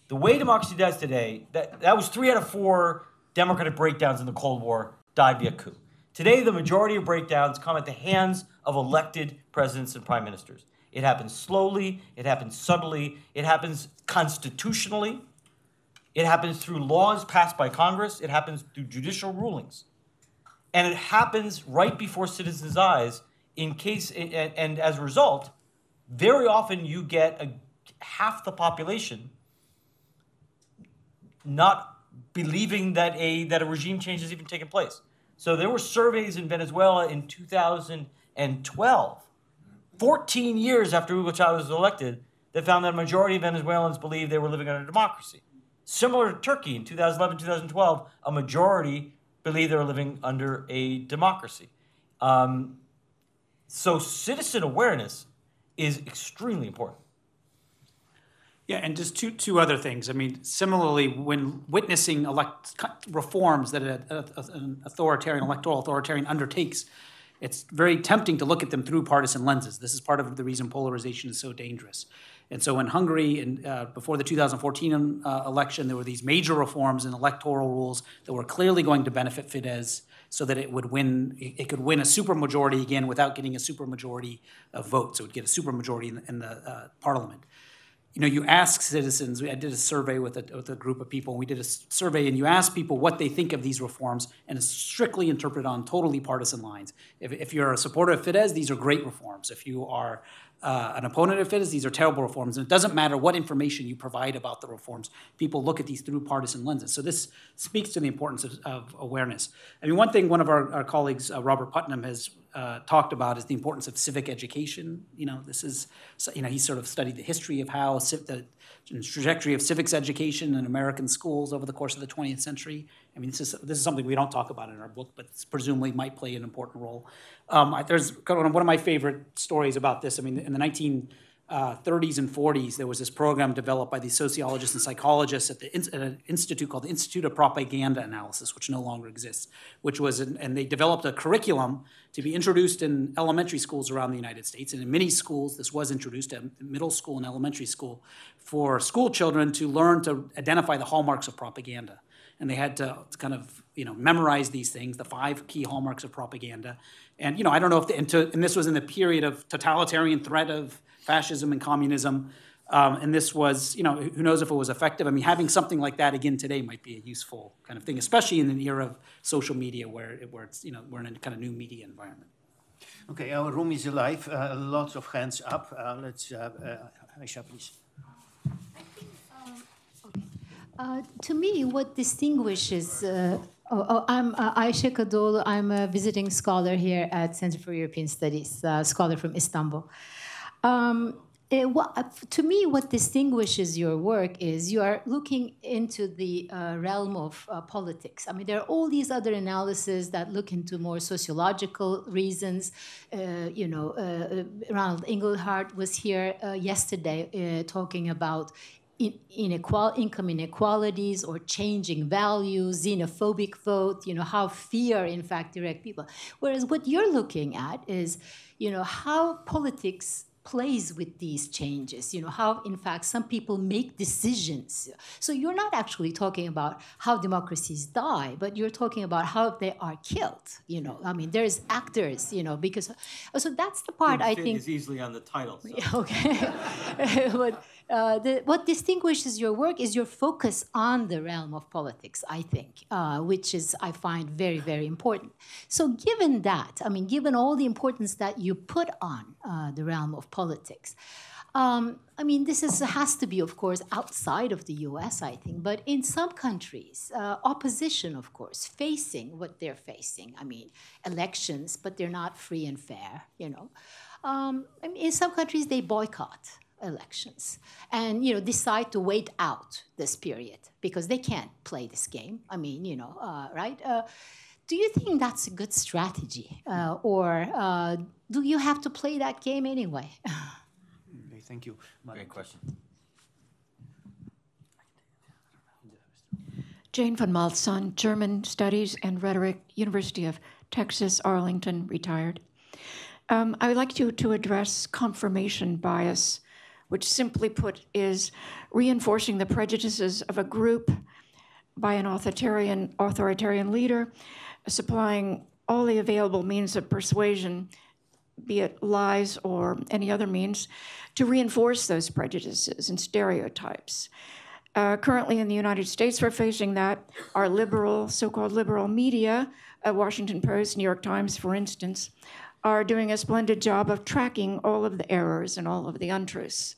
The way democracy dies today, that was 3 out of 4 democratic breakdowns in the Cold War died via coup. Today, the majority of breakdowns come at the hands of elected presidents and prime ministers. It happens slowly. It happens subtly. It happens constitutionally. It happens through laws passed by Congress. It happens through judicial rulings. And it happens right before citizens' eyes and as a result, very often you get half the population not believing that a regime change has even taken place. So there were surveys in Venezuela in 2012, 14 years after Hugo Chavez was elected, that found that a majority of Venezuelans believed they were living under democracy. Similar to Turkey in 2011, 2012, a majority believed they were living under a democracy. So citizen awareness is extremely important. Yeah, and just two other things. I mean, similarly, when witnessing reforms that an electoral authoritarian undertakes, it's very tempting to look at them through partisan lenses. This is part of the reason polarization is so dangerous. And so in Hungary, before the 2014 election, there were these major reforms in electoral rules that were clearly going to benefit Fidesz, so that it could win a supermajority again without getting a supermajority of votes. It would get a supermajority in the parliament. you ask citizens. I did a survey with a group of people, and we did a survey, and you ask people what they think of these reforms, and it's strictly interpreted on totally partisan lines. If you're a supporter of Fidesz, these are great reforms. If you are an opponent of Fidesz, these are terrible reforms. And it doesn't matter what information you provide about the reforms. People look at these through partisan lenses. So this speaks to the importance of awareness. I mean, one thing one of our colleagues, Robert Putnam, has talked about is the importance of civic education. This is, he sort of studied the history of how the trajectory of civics education in American schools over the course of the 20th century. I mean, this is something we don't talk about in our book, but presumably might play an important role. There's one of my favorite stories about this. I mean, in the 1930s and 40s, there was this program developed by these sociologists and psychologists at an institute called the Institute of Propaganda Analysis, which no longer exists, and they developed a curriculum to be introduced in elementary schools around the United States. And in many schools, this was introduced at middle school and elementary school for school children to learn to identify the hallmarks of propaganda. And they had to kind of, memorize these things, the 5 key hallmarks of propaganda. And, I don't know if, and this was in the period of totalitarian threat of fascism and communism. And this was, who knows if it was effective. I mean, having something like that again today might be a useful kind of thing, especially in an era of social media where it's, we're in a kind of new media environment. Okay, our room is alive. Lots of hands up. Let's, Aisha, please. To me, what distinguishes, I'm Aisha Kadol. I'm a visiting scholar here at Center for European Studies, scholar from Istanbul. To me, what distinguishes your work is you are looking into the realm of politics. I mean, there are all these other analyses that look into more sociological reasons. Ronald Inglehart was here yesterday talking about income inequalities or changing values, xenophobic vote, how fear, in fact, direct people. Whereas what you're looking at is, how politics plays with these changes, how, in fact, some people make decisions. So you're not actually talking about how democracies die, but you're talking about how they are killed, I mean, there's actors, because, so that's the part I think is easily on the title. So. Okay. What distinguishes your work is your focus on the realm of politics, I think, which is, I find, very, very important. So given that, I mean, given all the importance that you put on the realm of politics, I mean, this has to be, of course, outside of the US, I think, but in some countries, opposition, of course, facing what they're facing. I mean, elections, but they're not free and fair, I mean, in some countries, they boycott elections and decide to wait out this period because they can't play this game. I mean, right? Do you think that's a good strategy, or do you have to play that game anyway? Okay, thank you. Great question. Jane von Malzahn, German Studies and Rhetoric, University of Texas, Arlington, retired. I would like you to address confirmation bias, which simply put is reinforcing the prejudices of a group by an authoritarian leader, supplying all the available means of persuasion, be it lies or any other means, to reinforce those prejudices and stereotypes. Currently in the United States, we're facing that. Our liberal, so-called liberal media, Washington Post, New York Times, for instance, are doing a splendid job of tracking all of the errors and all of the untruths.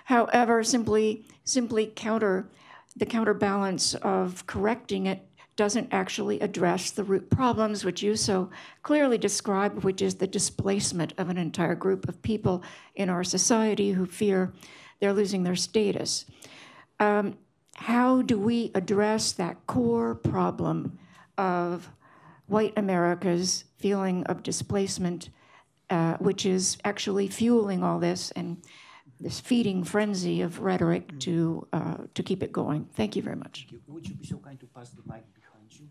However, simply the counterbalance of correcting it doesn't actually address the root problems, which you so clearly describe, which is the displacement of an entire group of people in our society who fear they're losing their status. How do we address that core problem of white America's feeling of displacement, which is actually fueling all this and this feeding frenzy of rhetoric to keep it going? Thank you very much. Would you be so kind to pass the mic behind you?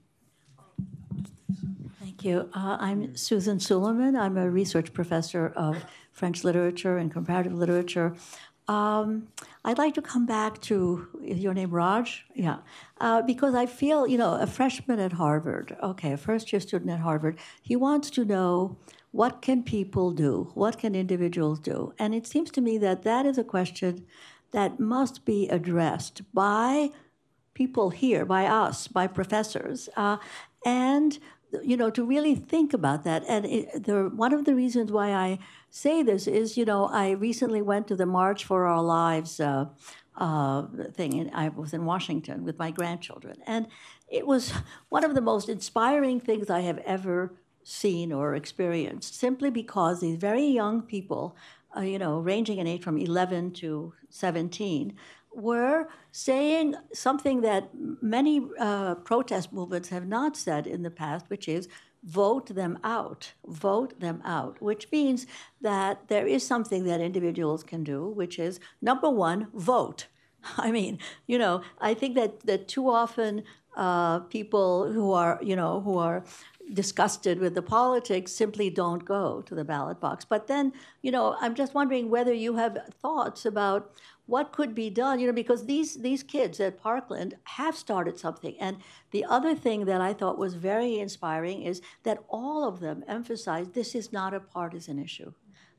Thank you. I'm Susan Suleiman. I'm a research professor of French literature and comparative literature. I'd like to come back to, is your name Raj? Yeah. Because I feel, a freshman at Harvard, okay, a first-year student at Harvard, he wants to know, what can people do? What can individuals do? And it seems to me that that is a question that must be addressed by people here, by us, by professors, and to really think about that. And one of the reasons why I say this is, I recently went to the March for Our Lives thing, and I was in Washington with my grandchildren, and it was one of the most inspiring things I have ever seen or experienced, simply because these very young people, ranging in age from 11 to 17, were saying something that many protest movements have not said in the past, which is vote them out, which means that there is something that individuals can do, which is, number one, vote. I mean, I think that too often people who are disgusted with the politics simply don't go to the ballot box. But then, I'm just wondering whether you have thoughts about what could be done, because these kids at Parkland have started something. And the other thing that I thought was very inspiring is that all of them emphasized this is not a partisan issue.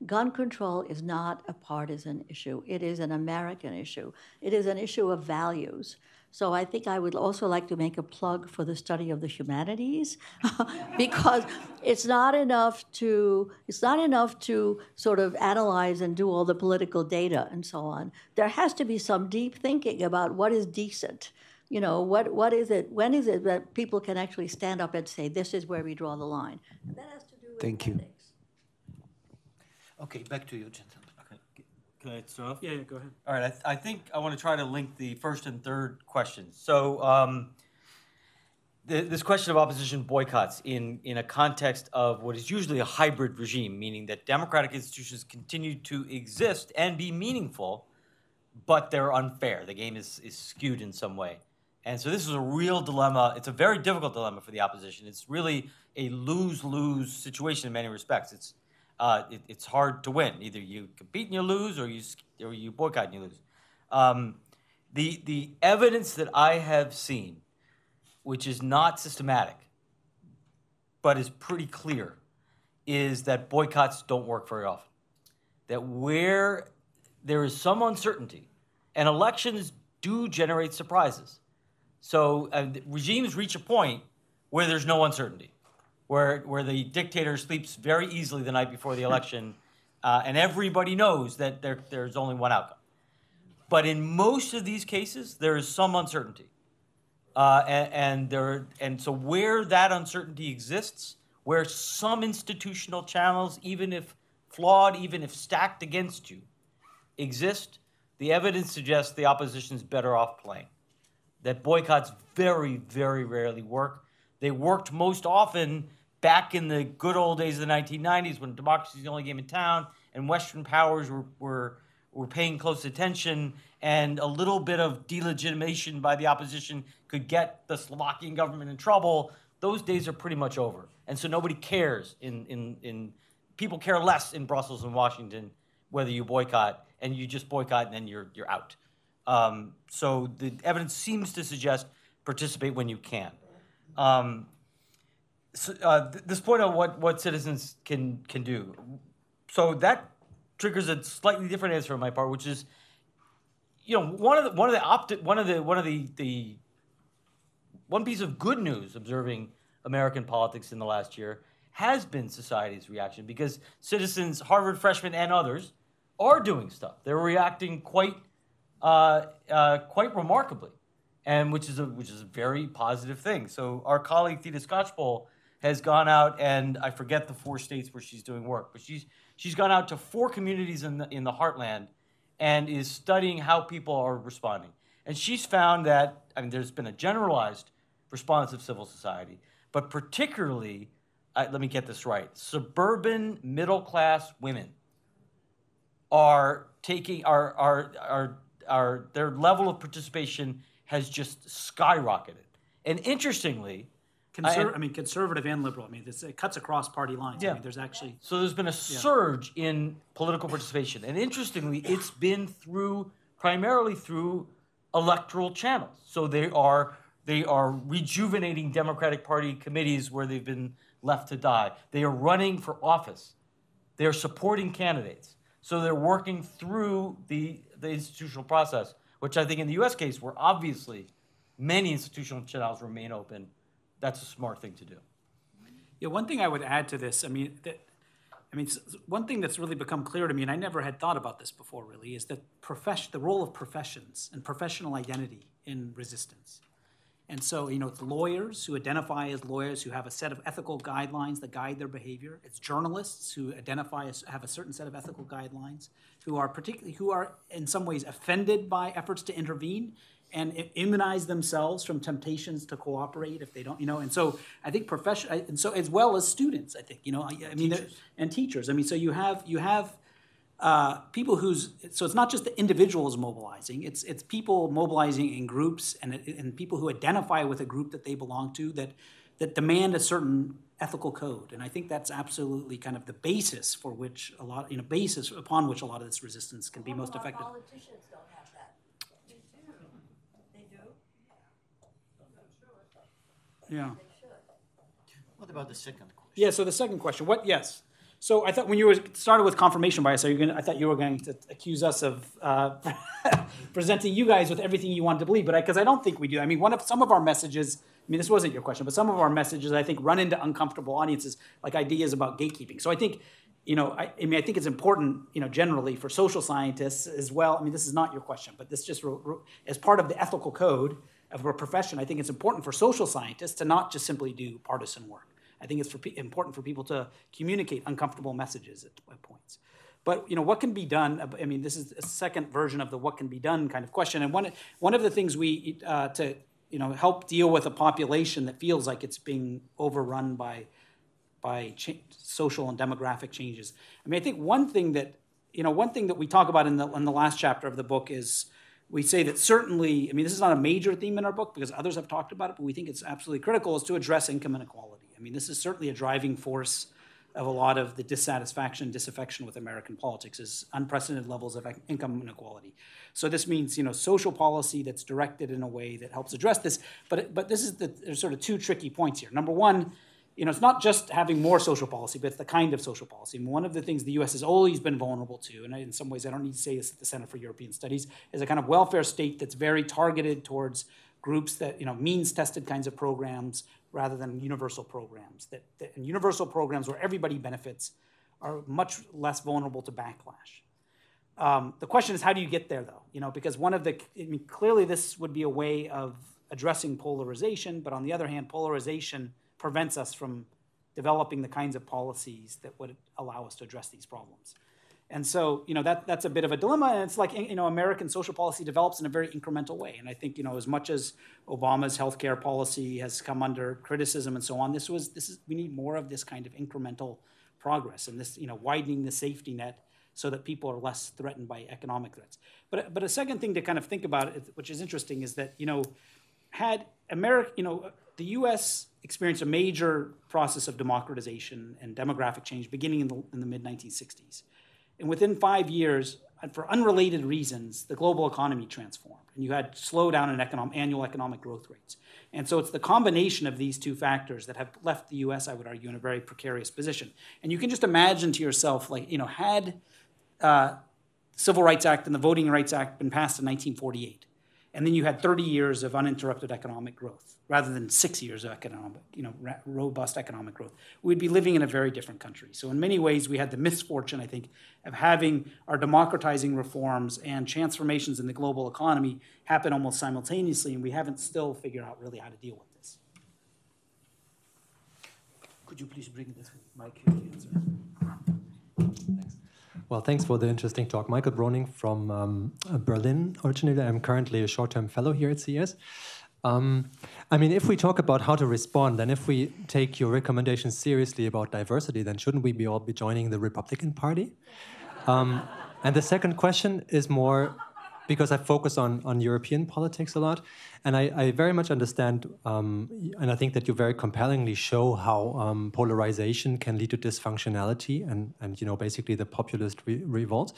Gun control is not a partisan issue. It is an American issue. It is an issue of values. So I think I would also like to make a plug for the study of the humanities, because it's not enough to sort of analyze and do all the political data and so on. There has to be some deep thinking about what is decent. What is it? When is it that people can actually stand up and say, this is where we draw the line? And that has to do with Thank you. ethics. Okay, back to you, gentlemen. Can I start off? Yeah, go ahead. All right, I think I want to try to link the first and third questions. So this question of opposition boycotts in a context of what is usually a hybrid regime, meaning that democratic institutions continue to exist and be meaningful, but they're unfair. The game is skewed in some way. And so this is a real dilemma. It's a very difficult dilemma for the opposition. It's really a lose-lose situation in many respects. It's hard to win. Either you compete and you lose, or you boycott and you lose. The evidence that I have seen, which is not systematic, but is pretty clear, is that boycotts don't work very often. That where there is some uncertainty, and elections do generate surprises. So regimes reach a point where there's no uncertainty, where the dictator sleeps very easily the night before the election, and everybody knows that there's only one outcome. But in most of these cases, there is some uncertainty. And so where that uncertainty exists, where some institutional channels, even if flawed, even if stacked against you, exist, the evidence suggests the opposition's better off playing. That boycotts very, very rarely work. They worked most often back in the good old days of the 1990s, when democracy was the only game in town, and Western powers were paying close attention, and a little bit of delegitimation by the opposition could get the Slovakian government in trouble. Those days are pretty much over. And so nobody cares. People care less in Brussels and Washington whether you boycott, and you just boycott and then you're out. So the evidence seems to suggest participate when you can. This point on what citizens can do. So that triggers a slightly different answer on my part, which is, one piece of good news observing American politics in the last year has been society's reaction, because citizens, Harvard freshmen and others, are doing stuff. They're reacting quite remarkably, and which is a very positive thing. So our colleague Theda Skocpol has gone out, and I forget the 4 states where she's doing work, but she's gone out to 4 communities in the heartland and is studying how people are responding. And she's found that, there's been a generalized response of civil society, but particularly, let me get this right, suburban middle-class women are taking, their level of participation has just skyrocketed. And interestingly, conservative and liberal. It cuts across party lines. Yeah. There's actually... So there's been a surge in political participation. And interestingly, it's been primarily through electoral channels. So they are rejuvenating Democratic Party committees where they've been left to die. They are running for office. They are supporting candidates. So they're working through the institutional process, which I think in the U.S. case, where obviously many institutional channels remain open, that's a smart thing to do. Yeah, one thing I would add to this, one thing that's really become clear to me, and I never had thought about this before really, is that the role of professions and professional identity in resistance. And so, it's lawyers who identify as lawyers who have a set of ethical guidelines that guide their behavior. It's journalists who identify as have a certain set of ethical guidelines, who are in some ways offended by efforts to intervene and immunize themselves from temptations to cooperate if they don't, and so I think and so as well as students, I think, and teachers. So you have people so it's not just the individuals mobilizing, it's people mobilizing in groups and people who identify with a group that they belong to that demand a certain ethical code. And I think that's absolutely kind of the basis for which basis upon which a lot of this resistance can be most effective. Politicians don't have that. They do. Yeah. What about the second question? Yeah, so the second question, yes. So I thought when you started with confirmation bias, I thought you were going to accuse us of presenting you guys with everything you wanted to believe, but because I don't think we do. Some of our messages, this wasn't your question, but some of our messages I think run into uncomfortable audiences, like ideas about gatekeeping. So I think, I think it's important, generally for social scientists as well. This is not your question, but this just as part of the ethical code of a profession, I think it's important for social scientists to not just simply do partisan work. I think it's important for people to communicate uncomfortable messages at points. But what can be done? This is a second version of the what can be done kind of question. And one of the things we to help deal with a population that feels like it's being overrun by social and demographic changes. I think one thing that we talk about in the last chapter of the book is we say that certainly, this is not a major theme in our book because others have talked about it, but we think it's absolutely critical, is to address income inequality. This is certainly a driving force of a lot of the dissatisfaction, disaffection with American politics, is unprecedented levels of income inequality. So this means, social policy that's directed in a way that helps address this. But there's sort of two tricky points here. Number one, it's not just having more social policy, but it's the kind of social policy. One of the things the U.S. has always been vulnerable to, and in some ways I don't need to say this at the Center for European Studies, is a kind of welfare state that's very targeted towards groups that, means-tested kinds of programs rather than universal programs. And universal programs where everybody benefits are much less vulnerable to backlash. The question is, how do you get there, though? Because clearly this would be a way of addressing polarization, but on the other hand, polarization prevents us from developing the kinds of policies that would allow us to address these problems. And so, that's a bit of a dilemma, and it's like, American social policy develops in a very incremental way. And I think, as much as Obama's healthcare policy has come under criticism and so on, we need more of this kind of incremental progress and this, widening the safety net so that people are less threatened by economic threats. But a second thing to kind of think about, which is interesting, is that, had America, the U.S. experienced a major process of democratization and demographic change beginning in the mid-1960s. And within 5 years, and for unrelated reasons, the global economy transformed. And you had slowdown in annual economic growth rates. And so it's the combination of these two factors that have left the U.S., I would argue, in a very precarious position. And you can just imagine to yourself, had Civil Rights Act and the Voting Rights Act been passed in 1948, and then you had 30 years of uninterrupted economic growth, rather than 6 years of robust economic growth, we'd be living in a very different country. So in many ways, we had the misfortune, I think, of having our democratizing reforms and transformations in the global economy happen almost simultaneously, and we haven't still figured out really how to deal with this. Could you please bring this mic here to answer? Thanks. Well, thanks for the interesting talk. Michael Broning from Berlin, originally. I'm currently a short-term fellow here at CES. If we talk about how to respond, then if we take your recommendations seriously about diversity, then shouldn't we all be joining the Republican Party? And the second question is more, because I focus on European politics a lot, and I very much understand, and I think that you very compellingly show how polarization can lead to dysfunctionality and basically the populist revolts.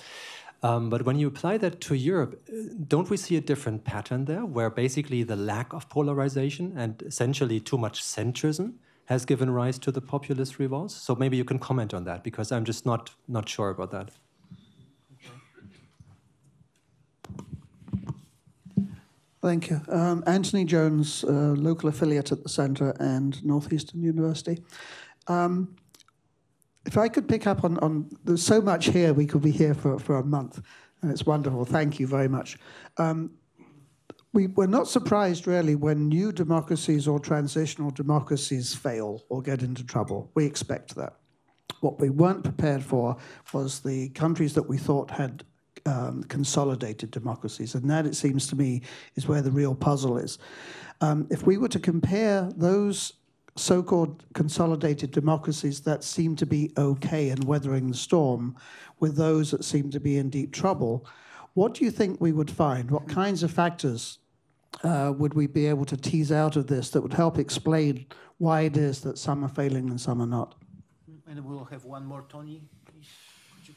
But when you apply that to Europe, don't we see a different pattern there, where basically the lack of polarization and essentially too much centrism has given rise to the populist revolts? So maybe you can comment on that, because I'm just not sure about that. Thank you. Anthony Jones, local affiliate at the Centre and Northeastern University. If I could pick up on there's so much here, we could be here for a month, and it's wonderful. Thank you very much. We're not surprised, really, when new democracies or transitional democracies fail or get into trouble. We expect that. What we weren't prepared for was the countries that we thought had consolidated democracies, and that, it seems to me, is where the real puzzle is. If we were to compare those so-called consolidated democracies that seem to be okay and weathering the storm with those that seem to be in deep trouble, what do you think we would find? What kinds of factors would we be able to tease out of this that would help explain why it is that some are failing and some are not? And we'll have one more. Tony, please. Could you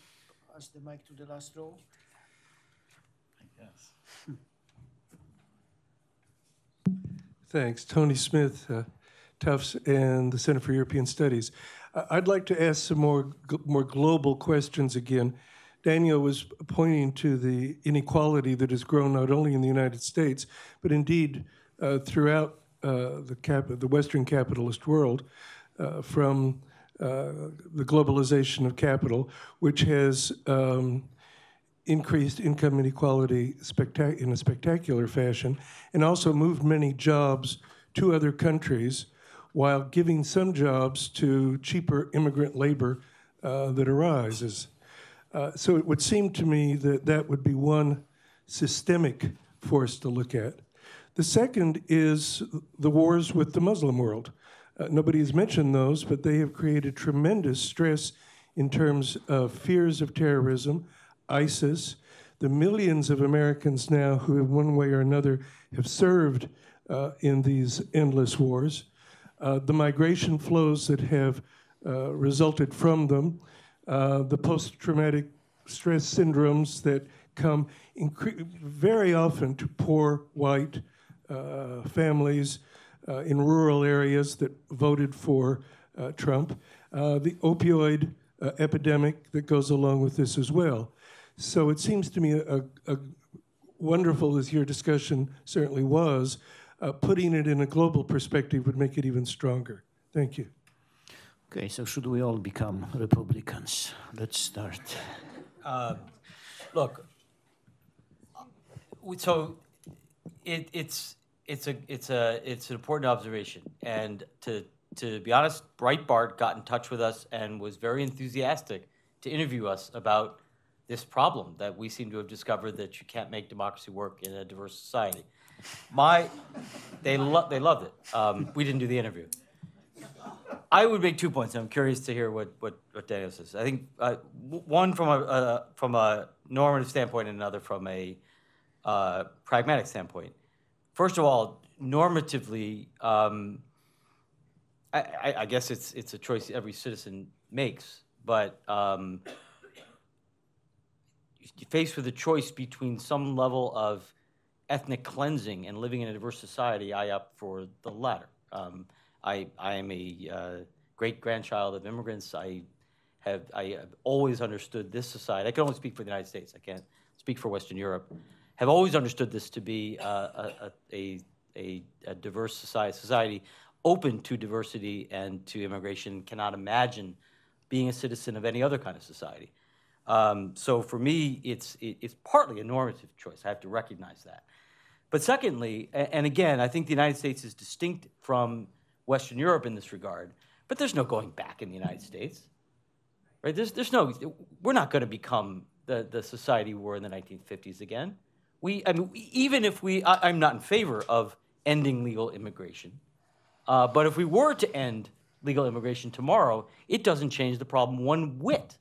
pass the mic to the last row? Yes. Thanks. Tony Smith, Tufts and the Center for European Studies. I'd like to ask some more global questions again. Daniel was pointing to the inequality that has grown not only in the United States, but indeed throughout the Western capitalist world from the globalization of capital, which has increased income inequality in a spectacular fashion, and also moved many jobs to other countries while giving some jobs to cheaper immigrant labor that arises. So it would seem to me that that would be one systemic force to look at. The second is the wars with the Muslim world. Nobody has mentioned those, but they have created tremendous stress in terms of fears of terrorism, ISIS, the millions of Americans now who in one way or another have served in these endless wars, the migration flows that have resulted from them, the post-traumatic stress syndromes that come very often to poor white families in rural areas that voted for Trump, the opioid epidemic that goes along with this as well. So it seems to me a wonderful, as your discussion certainly was, putting it in a global perspective would make it even stronger. Thank you. Okay, so should we all become Republicans? Let's start. Look, so it's an important observation, and to be honest, Breitbart got in touch with us and was very enthusiastic to interview us about this problem that we seem to have discovered, that you can't make democracy work in a diverse society. They loved it. We didn't do the interview. I would make 2 points. I'm curious to hear what Daniel says. I think one from a normative standpoint and another from a pragmatic standpoint. First of all, normatively, I guess it's a choice every citizen makes, but you're faced with a choice between some level of ethnic cleansing and living in a diverse society. I opt for the latter. I am a great-grandchild of immigrants. I have always understood this society. I can only speak for the United States. I can't speak for Western Europe. Have always understood this to be a diverse society open to diversity and to immigration. Cannot imagine being a citizen of any other kind of society. So for me, it's partly a normative choice. I have to recognize that. But secondly, and again, I think the United States is distinct from Western Europe in this regard, but there's no going back in the United States, right? We're not going to become the society we were in the 1950s again. I'm not in favor of ending legal immigration, but if we were to end legal immigration tomorrow, it doesn't change the problem one whit,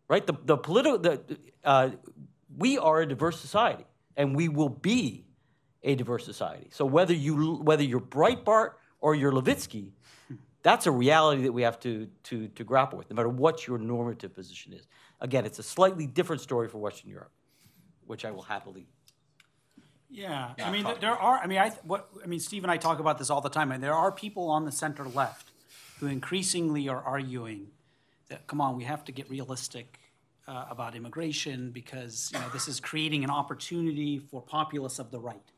right? We are a diverse society, and we will be a diverse society. So whether you're Breitbart or you're Levitsky, that's a reality that we have to grapple with, no matter what your normative position is. Again, it's a slightly different story for Western Europe, which I will happily. Yeah, I mean, there are. I mean, Steve and I talk about this all the time, and there are people on the center left who increasingly are arguing that, come on, we have to get realistic about immigration because this is creating an opportunity for populists of the right.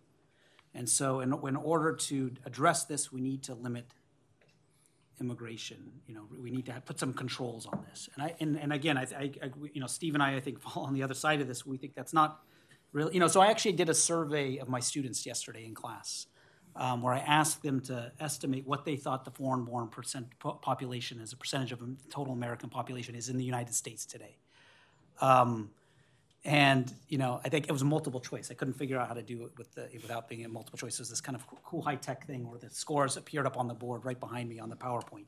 And so in order to address this, we need to limit immigration. We need to put some controls on this. And again, Steve and I think, fall on the other side of this. We think that's not really, so I actually did a survey of my students yesterday in class, where I asked them to estimate what they thought the foreign-born population as a percentage of the total American population is in the United States today. And I think it was a multiple choice. I couldn't figure out how to do it without being a multiple choice. It was this kind of cool high-tech thing where the scores appeared up on the board right behind me on the PowerPoint.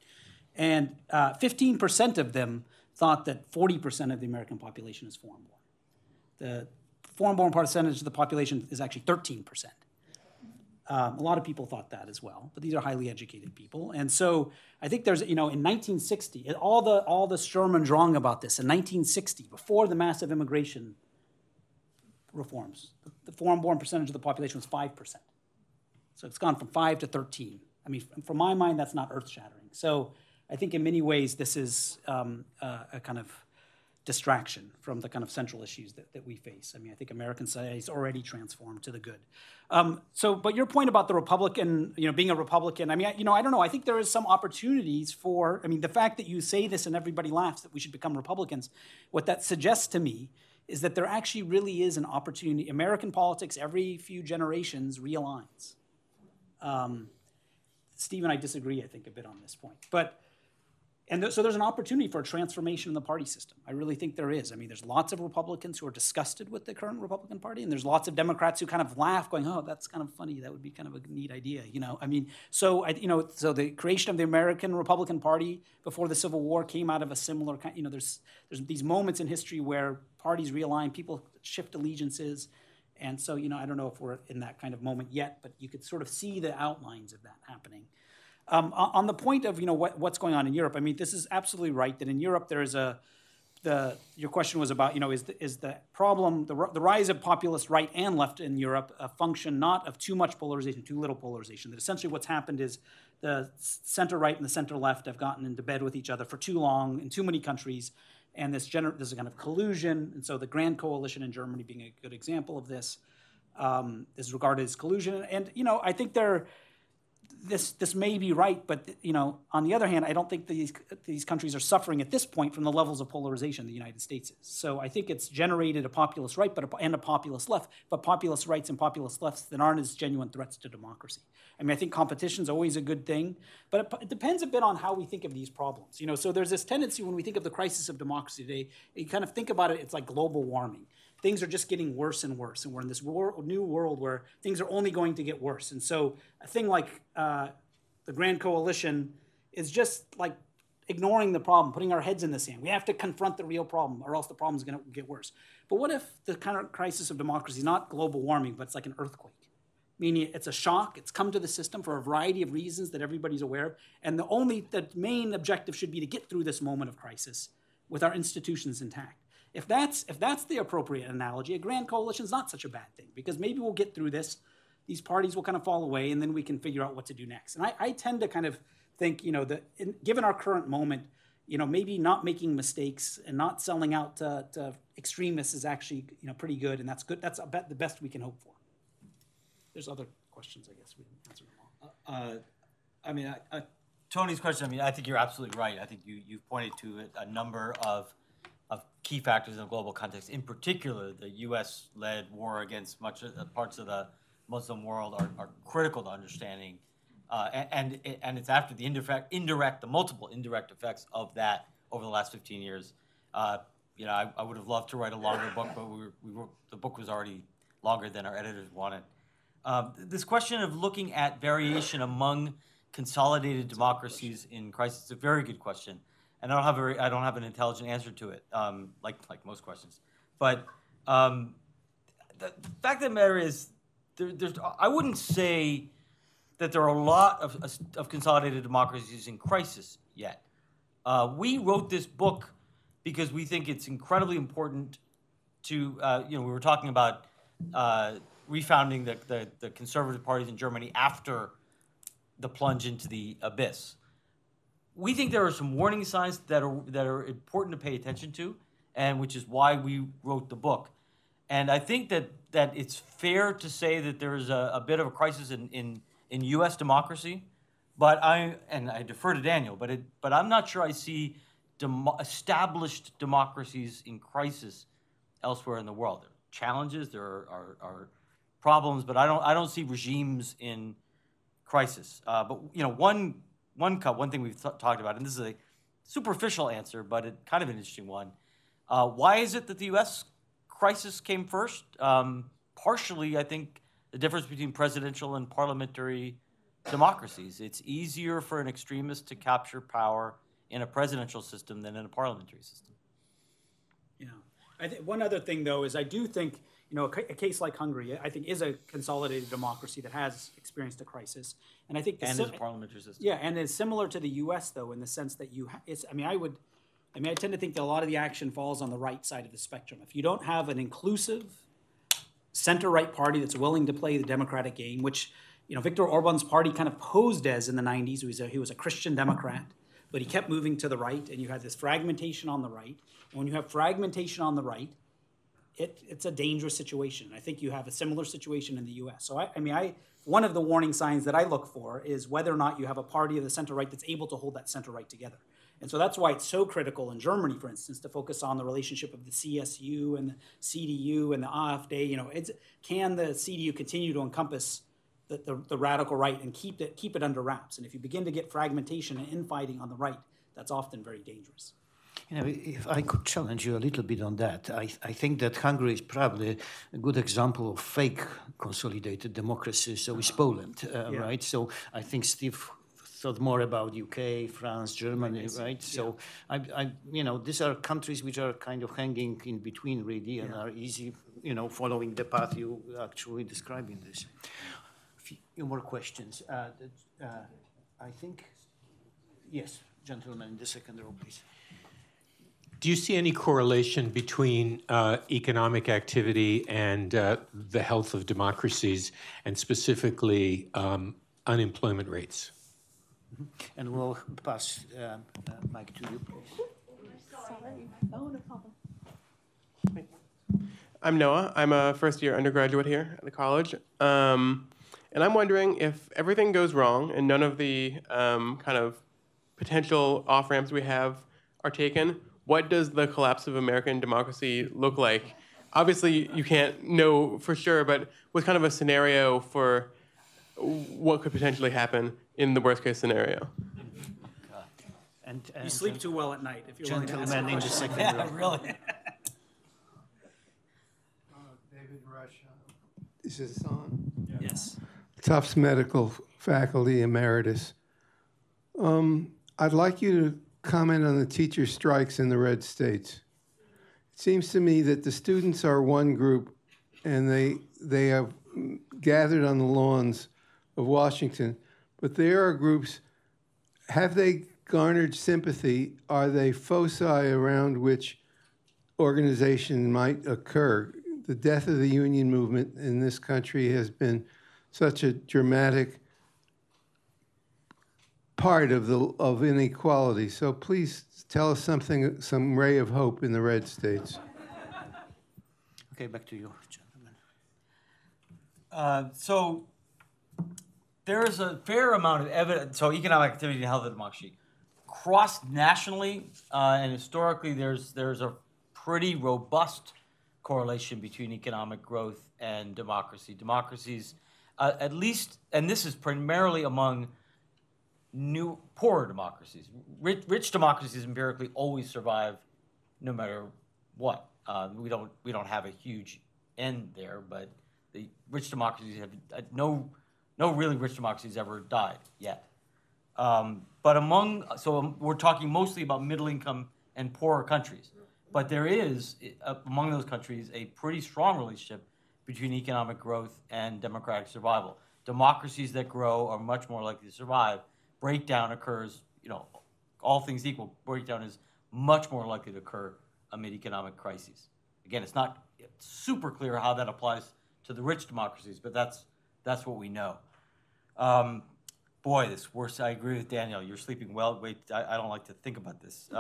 And 15% of them thought that 40% of the American population is foreign-born. The foreign-born percentage of the population is actually 13%. A lot of people thought that as well, but these are highly educated people. And so I think there's, in 1960, all the Sturm und Drang about this, in 1960, before the massive immigration reforms, the foreign-born percentage of the population was 5%. So it's gone from 5 to 13. I mean, from my mind, that's not earth-shattering. So I think in many ways, this is a kind of distraction from the kind of central issues that we face. I mean, I think American society is already transformed to the good. But your point about the Republican, being a Republican, I mean, I don't know. I think there is some opportunities for, the fact that you say this and everybody laughs that we should become Republicans, what that suggests to me is that there actually really is an opportunity. American politics, every few generations, realigns. Steve and I disagree, I think, a bit on this point. So there's an opportunity for a transformation in the party system. I really think there is. I mean, there's lots of Republicans who are disgusted with the current Republican Party, and there's lots of Democrats who kind of laugh, going, "Oh, that's kind of funny. That would be kind of a neat idea." So the creation of the American Republican Party before the Civil War came out of a similar kind. There's these moments in history where parties realign, people shift allegiances, and so I don't know if we're in that kind of moment yet, but you could sort of see the outlines of that happening. On the point of what's going on in Europe, I mean, this is absolutely right that in Europe there is your question was about is the problem the rise of populist right and left in Europe a function not of too much polarization, too little polarization. That essentially what's happened is the center right and the center left have gotten into bed with each other for too long in too many countries, and this is a kind of collusion. And so the Grand Coalition in Germany being a good example of this is regarded as collusion. And I think this may be right, but on the other hand, I don't think these countries are suffering at this point from the levels of polarization the United States is. So I think it's generated a populist right and a populist left, but populist rights and populist lefts that aren't as genuine threats to democracy. I mean, I think competition is always a good thing, but it depends a bit on how we think of these problems. So there's this tendency when we think of the crisis of democracy today, you kind of think about it, it's like global warming. Things are just getting worse and worse, and we're in this new world where things are only going to get worse. And so a thing like the Grand Coalition is just like ignoring the problem, putting our heads in the sand. We have to confront the real problem, or else the problem is going to get worse. But what if the kind of crisis of democracy is not global warming, but it's like an earthquake? Meaning it's a shock, it's come to the system for a variety of reasons that everybody's aware of, and the main objective should be to get through this moment of crisis with our institutions intact. If that's the appropriate analogy, a grand coalition is not such a bad thing, because maybe we'll get through this, these parties will kind of fall away, and then we can figure out what to do next. And I tend to kind of think, given our current moment, maybe not making mistakes and not selling out to extremists is actually pretty good, and that's good. That's about the best we can hope for. There's other questions, I guess we didn't answer them all. Tony's question, I think you're absolutely right. I think you've pointed to a number of key factors in the global context. In particular, the U.S.-led war against much of the parts of the Muslim world are critical to understanding, and it's after the the multiple indirect effects of that over the last 15 years. I would have loved to write a longer book, but the book was already longer than our editors wanted. This question of looking at variation among consolidated democracies in crisis is a very good question. And I don't have an intelligent answer to it, like most questions. But the fact of the matter is, I wouldn't say that there are a lot of consolidated democracies in crisis yet. We wrote this book because we think it's incredibly important to, we were talking about refounding the conservative parties in Germany after the plunge into the abyss. We think there are some warning signs that are important to pay attention to, and which is why we wrote the book. And I think that it's fair to say that there's a bit of a crisis in U.S. democracy, but I defer to Daniel, but I'm not sure I see established democracies in crisis elsewhere in the world. There are challenges, there are problems, but I don't see regimes in crisis. But one thing we've talked about, and this is a superficial answer, but kind of an interesting one. Why is it that the U.S. crisis came first? Partially, I think, the difference between presidential and parliamentary democracies. It's easier for an extremist to capture power in a presidential system than in a parliamentary system. Yeah. I think one other thing, though, is I do think, a case like Hungary, I think, is a consolidated democracy that has experienced a crisis. And I think and is a parliamentary system. Yeah, and it's similar to the U.S., though, in the sense that I tend to think that a lot of the action falls on the right side of the spectrum. If you don't have an inclusive center-right party that's willing to play the democratic game, which Viktor Orban's party kind of posed as in the 90s. He was a Christian Democrat, but he kept moving to the right, and you had this fragmentation on the right. And when you have fragmentation on the right, it's a dangerous situation. I think you have a similar situation in the U.S. So one of the warning signs that I look for is whether or not you have a party of the center-right that's able to hold that center-right together. And so that's why it's so critical in Germany, for instance, to focus on the relationship of the CSU and the CDU and the AfD. Can the CDU continue to encompass the radical right and keep it under wraps? And if you begin to get fragmentation and infighting on the right, that's often very dangerous. If I could challenge you a little bit on that, I think that Hungary is probably a good example of fake consolidated democracy. So is Poland, right? So I think Steve thought more about UK, France, Germany, right? So these are countries which are kind of hanging in between, really, and are easy, following the path you actually describe in this. A few more questions. I think, yes, gentlemen in the second row, please. Do you see any correlation between economic activity and the health of democracies, and specifically unemployment rates? Mm-hmm. And we'll pass mic to you, please. Sorry. Oh, no problem. I'm Noah. I'm a first-year undergraduate here at the college. And I'm wondering, if everything goes wrong and none of the kind of potential off-ramps we have are taken, what does the collapse of American democracy look like? Obviously, you can't know for sure, but what's kind of a scenario for what could potentially happen in the worst-case scenario? And you sleep too well at night if you're willing to ask gentleman in the second row. Yeah, really. David Rush. Is this on? Yes. Tufts Medical Faculty Emeritus. I'd like you to comment on the teacher strikes in the red states. It seems to me that the students are one group, and they have gathered on the lawns of Washington, but there are groups. Have they garnered sympathy? Are they foci around which organization might occur? The death of the union movement in this country has been such a dramatic part of inequality. So please tell us some ray of hope in the red states. Okay, back to you, gentlemen. So there is a fair amount of evidence. So economic activity and health of democracy, cross-nationally and historically, there's a pretty robust correlation between economic growth and democracy. Democracies, at least, and this is primarily among poorer democracies. Rich democracies empirically always survive, no matter what. We don't have a huge end there, but the rich democracies have no really rich democracies ever died yet. But we're talking mostly about middle income and poorer countries. But there is, among those countries, a pretty strong relationship between economic growth and democratic survival. Democracies that grow are much more likely to survive. Breakdown occurs, all things equal, breakdown is much more likely to occur amid economic crises. Again, it's not super clear how that applies to the rich democracies, but that's what we know. Boy, this worse. I agree with Daniel. You're sleeping well. Wait, I don't like to think about this.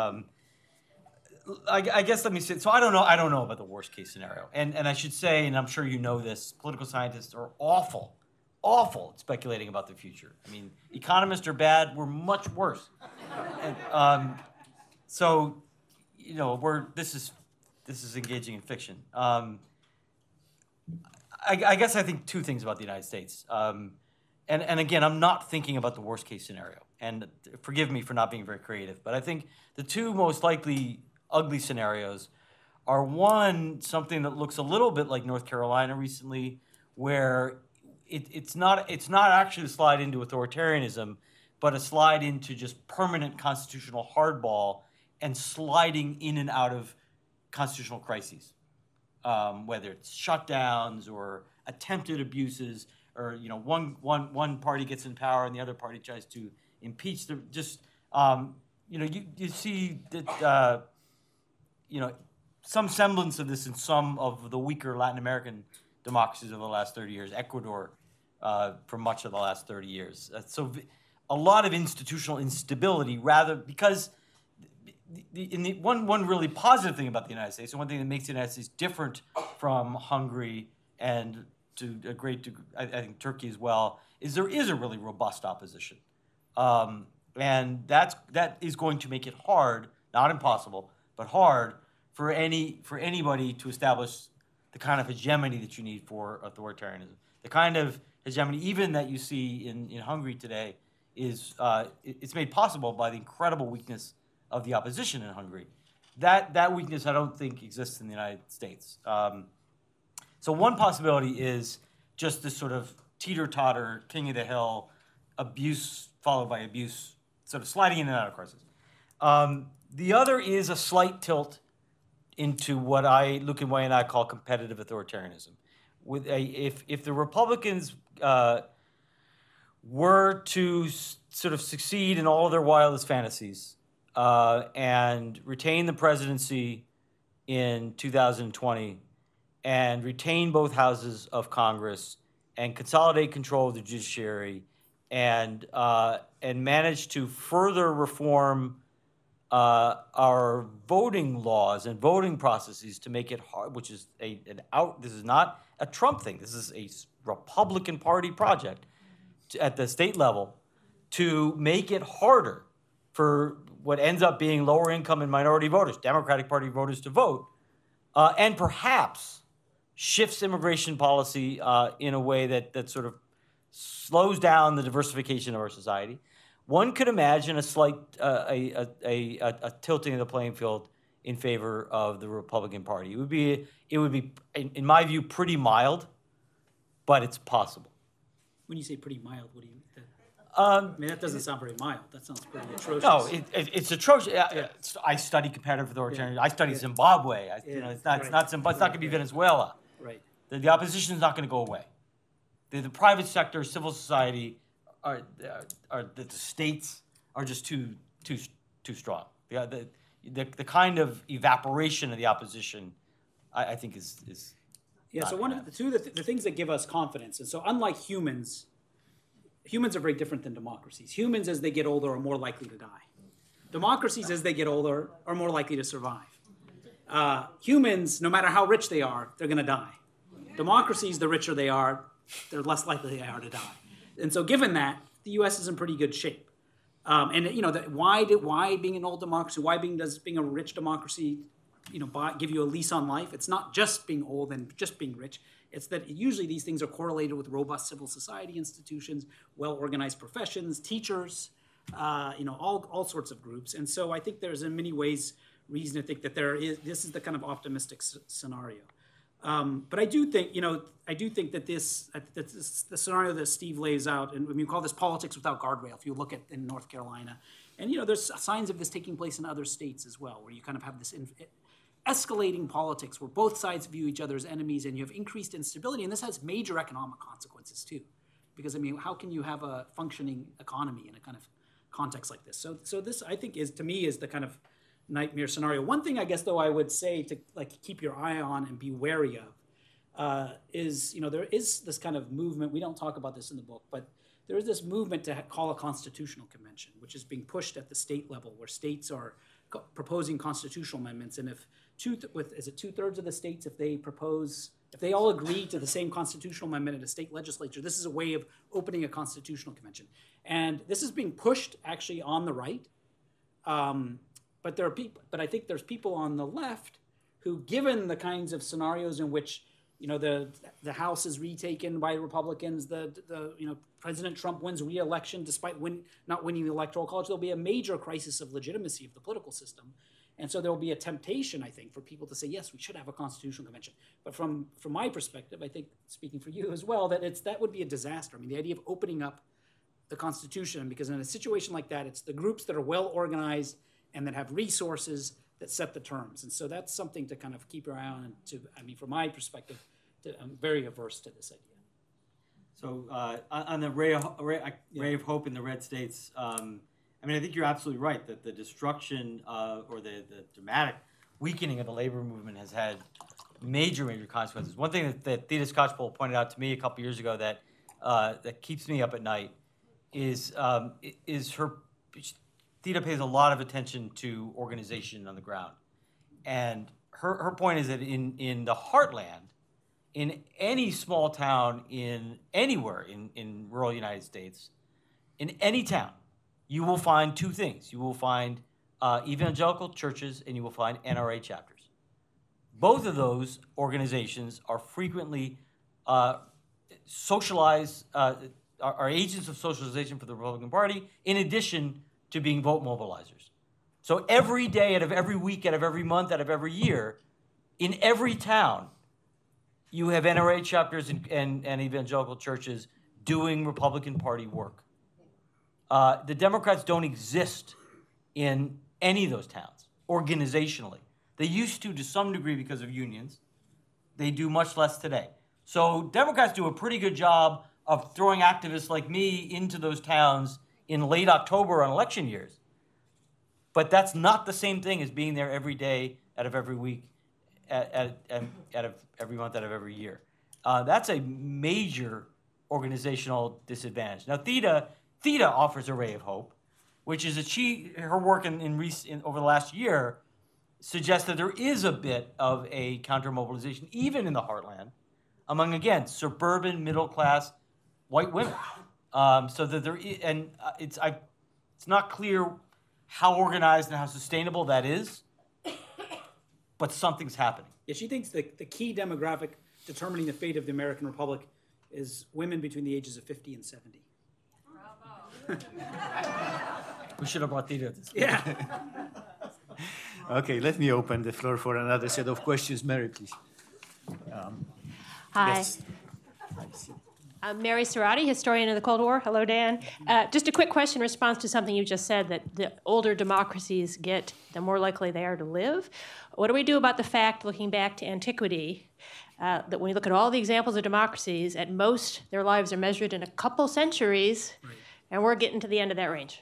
I guess let me say. So I don't know about the worst case scenario, and I should say, and I'm sure you know this. Political scientists are awful at speculating about the future. I mean, economists are bad. We're much worse. And, so, you know, this is engaging in fiction. I guess I think two things about the United States. And again, I'm not thinking about the worst case scenario. And forgive me for not being very creative, but I think the two most likely ugly scenarios are, one, something that looks a little bit like North Carolina recently, where it's not actually a slide into authoritarianism, but a slide into just permanent constitutional hardball and sliding in and out of constitutional crises, whether it's shutdowns or attempted abuses, or one party gets in power and the other party tries to impeach them. Just you see that some semblance of this in some of the weaker Latin American democracies of the last 30 years, Ecuador, for much of the last 30 years. So a lot of institutional instability, rather, because one really positive thing about the United States, and one thing that makes the United States different from Hungary and to a great degree, I think Turkey as well, is there is a really robust opposition. And that is going to make it hard, not impossible, but hard for anybody to establish the kind of hegemony that you need for authoritarianism. The kind of hegemony even that you see in Hungary today is it's made possible by the incredible weakness of the opposition in Hungary. That weakness I don't think exists in the United States. So one possibility is just this sort of teeter-totter, king of the hill, abuse followed by abuse, sort of sliding in and out of crisis. The other is a slight tilt into what Luke and Wayne and I call competitive authoritarianism. If the Republicans were to sort of succeed in all of their wildest fantasies and retain the presidency in 2020 and retain both houses of Congress and consolidate control of the judiciary and manage to further reform our voting laws and voting processes to make it hard, which is this is not a Trump thing. This is a Republican Party project at the state level to make it harder for what ends up being lower income and minority voters, Democratic Party voters, to vote, and perhaps shifts immigration policy in a way that sort of slows down the diversification of our society. One could imagine a slight a tilting of the playing field in favor of the Republican Party. It would be, in my view, pretty mild, but it's possible. When you say pretty mild, what do you mean? I mean, that doesn't sound very mild. That sounds pretty atrocious. No, it's atrocious. Yeah. I study comparative authoritarianism. I study Zimbabwe. It's not going to be Venezuela. Right. The opposition is not going to go away. The private sector, civil society, the states are just too strong. The kind of evaporation of the opposition, I think is yeah. So one of the things that give us confidence, and so unlike humans are very different than democracies. Humans, as they get older, are more likely to die. Democracies, as they get older, are more likely to survive. Humans, no matter how rich they are, they're going to die. Democracies, the richer they are, they're less likely they are to die. And so given that, the U.S. is in pretty good shape. Why being an old democracy, does being a rich democracy, give you a lease on life? It's not just being old and just being rich. It's that usually these things are correlated with robust civil society institutions, well-organized professions, teachers, all sorts of groups. And so I think there's in many ways reason to think that this is the kind of optimistic scenario. But I do think that the scenario that Steve lays out, and we call this politics without guardrail. If you look at in North Carolina, and there's signs of this taking place in other states as well, where you kind of have this escalating politics where both sides view each other as enemies, and you have increased instability, and this has major economic consequences too, because how can you have a functioning economy in a kind of context like this? So this I think is the kind of nightmare scenario. One thing I guess though I would say to keep your eye on and be wary of is there is this kind of movement. We don't talk about this in the book, but there is this movement to call a constitutional convention, which is being pushed at the state level, where states are proposing constitutional amendments, and if is it 2/3 of the states, if they all agree to the same constitutional amendment at a state legislature, this is a way of opening a constitutional convention. And this is being pushed actually on the right. But I think there's people on the left who, given the kinds of scenarios in which the House is retaken by Republicans, President Trump wins re-election despite not winning the Electoral College, there'll be a major crisis of legitimacy of the political system. And so there will be a temptation, I think, for people to say, yes, we should have a constitutional convention. But from my perspective, I think, speaking for you as well, that would be a disaster. I mean, the idea of opening up the Constitution, because in a situation like that, it's the groups that are well organized and that have resources that set the terms. And so that's something to kind of keep your eye on. From my perspective, I'm very averse to this idea. So on the ray of hope in the red states, I think you're absolutely right that the destruction or the dramatic weakening of the labor movement has had major consequences. One thing that Theda Skocpol pointed out to me a couple years ago that keeps me up at night is Theda pays a lot of attention to organization on the ground. And her point is that in the heartland, in any small town anywhere in rural United States, in any town, you will find two things. You will find evangelical churches and you will find NRA chapters. Both of those organizations are frequently socialized, are agents of socialization for the Republican Party, in addition to being vote mobilizers. So every day out of every week, out of every month, out of every year, in every town, you have NRA chapters and evangelical churches doing Republican Party work. The Democrats don't exist in any of those towns, organizationally. They used to some degree because of unions. They do much less today. So Democrats do a pretty good job of throwing activists like me into those towns in late October on election years. But that's not the same thing as being there every day out of every week, out of every month, out of every year. That's a major organizational disadvantage. Now, Theda offers a ray of hope, which is her work over the last year suggests that there is a bit of a counter-mobilization, even in the heartland, among, again, suburban, middle-class white women. So that there is, and it's not clear how organized and how sustainable that is, but something's happening. Yeah, she thinks that the key demographic determining the fate of the American Republic is women between the ages of 50 and 70. We should have brought Theda to this. Yeah. Okay, let me open the floor for another set of questions. Mary, please. Hi. Yes. I'm Mary Cerati, historian of the Cold War. Hello, Dan. Just a quick question in response to something you just said, that the older democracies get, the more likely they are to live. What do we do about the fact, looking back to antiquity, that when you look at all the examples of democracies, at most their lives are measured in a couple centuries, right, and we're getting to the end of that range?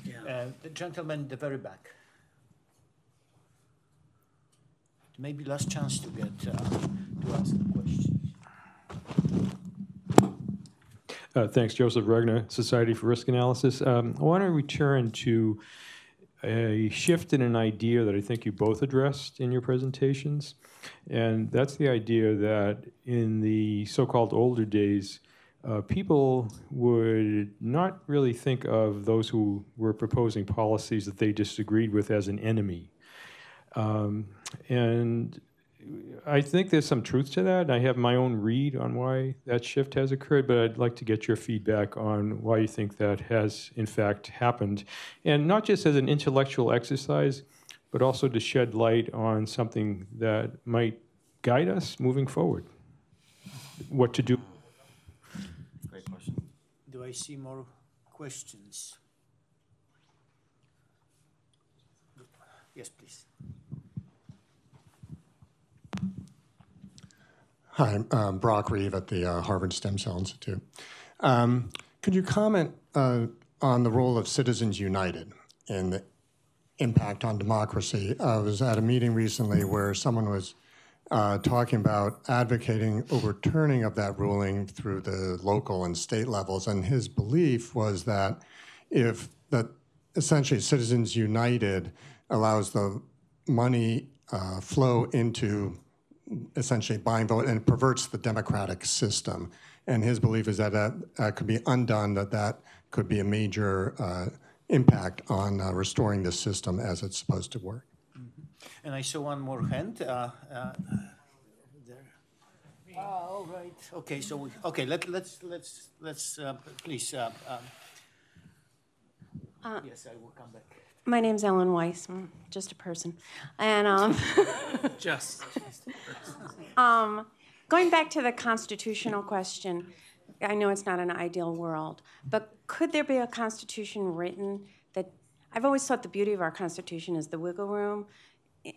Yeah. The gentleman in the very back. Maybe last chance to get to ask the question. Thanks, Joseph Regner, Society for Risk Analysis. I want to return to a shift in an idea that I think you both addressed in your presentations, and that's the idea that in the so-called older days, people would not really think of those who were proposing policies that they disagreed with as an enemy. And I think there's some truth to that. I have my own read on why that shift has occurred, but I'd like to get your feedback on why you think that has, in fact, happened. And not just as an intellectual exercise, but also to shed light on something that might guide us moving forward. What to do. Great question. Do I see more questions? Yes, please. Hi, I'm Brock Reeve at the Harvard Stem Cell Institute. Could you comment on the role of Citizens United and the impact on democracy? I was at a meeting recently where someone was talking about advocating overturning of that ruling through the local and state levels, and his belief was that if essentially Citizens United allows the money flow into essentially buying vote and perverts the democratic system. And his belief is that that could be undone, that could be a major impact on restoring the system as it's supposed to work. And I saw one more hand. There. All right. Okay. So let's please. Yes, I will come back. My name's Ellen Weiss. I'm just a person, and Just. Going back to the constitutional question, I know it's not an ideal world, but could there be a constitution written that? I've always thought the beauty of our constitution is the wiggle room,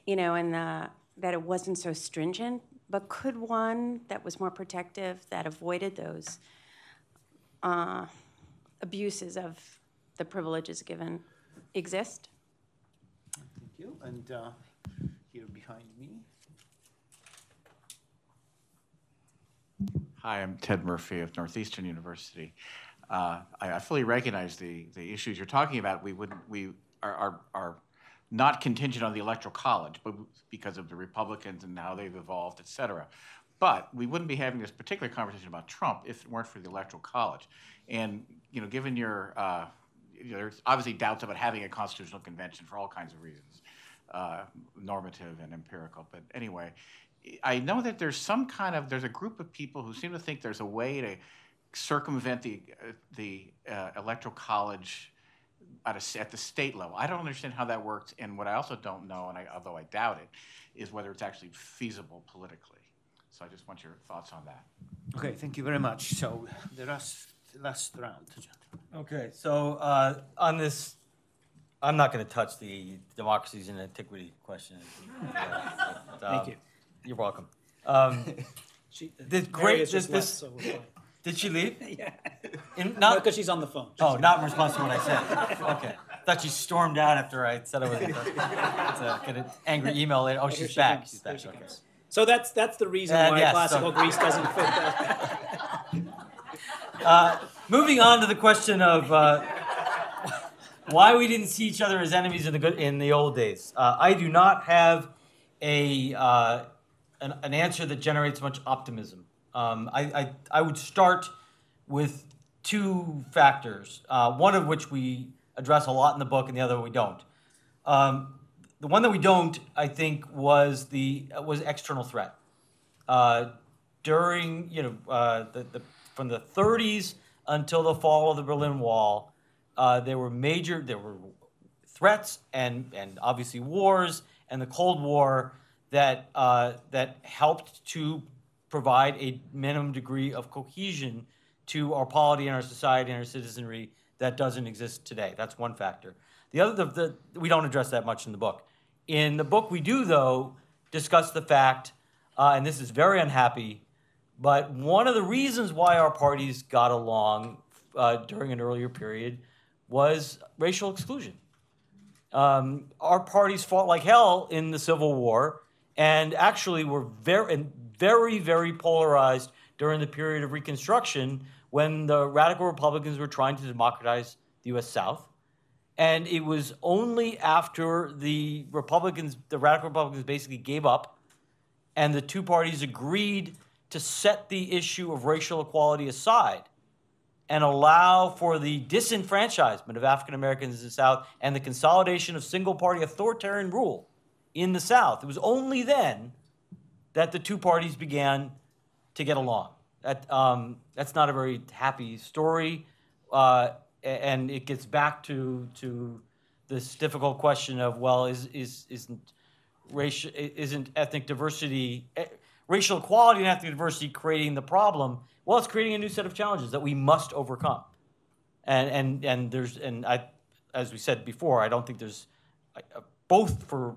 and that it wasn't so stringent. But could one that was more protective, that avoided those abuses of the privileges given, exist? Thank you. And here behind me. Hi, I'm Ted Murphy of Northeastern University. I fully recognize the issues you're talking about. We are not contingent on the Electoral College, but because of the Republicans and how they've evolved, et cetera. But we wouldn't be having this particular conversation about Trump if it weren't for the Electoral College. And given your, there's obviously doubts about having a constitutional convention for all kinds of reasons, normative and empirical. But anyway, I know that there's there's a group of people who seem to think there's a way to circumvent the Electoral College at the state level. I don't understand how that works, and what I also don't know, although I doubt it, is whether it's actually feasible politically. So I just want your thoughts on that. Okay, thank you very much. So the last round. Okay, so on this, I'm not going to touch the democracies and antiquity question. Thank you. You're welcome. Did she leave? Yeah. Not because she's on the phone. Not in response to what I said. Okay. I thought she stormed out after I said I was going to get an angry email later. Oh, she's back. She's back. Okay. So that's the reason why yes, classical Greece doesn't fit that. Moving on to the question of why we didn't see each other as enemies in the old days. I do not have an answer that generates much optimism. I would start with two factors, one of which we address a lot in the book and the other we don't. The one that we don't, I think, was external threat. During, from the 30s until the fall of the Berlin Wall, there were threats and obviously wars and the Cold War that helped to provide a minimum degree of cohesion to our polity and our society and our citizenry that doesn't exist today. That's one factor. The other, we don't address that much in the book. In the book, we do, though, discuss the fact, and this is very unhappy, but one of the reasons why our parties got along during an earlier period was racial exclusion. Our parties fought like hell in the Civil War and actually were very, very polarized during the period of Reconstruction when the radical Republicans were trying to democratize the U.S. South. And it was only after the radical Republicans basically gave up and the two parties agreed to set the issue of racial equality aside and allow for the disenfranchisement of African Americans in the South and the consolidation of single-party authoritarian rule in the South. It was only then that the two parties began to get along. That's not a very happy story, and it gets back to this difficult question of, well, isn't ethnic diversity, racial equality and ethnic diversity creating the problem? Well, it's creating a new set of challenges that we must overcome. As we said before, I don't think there's both for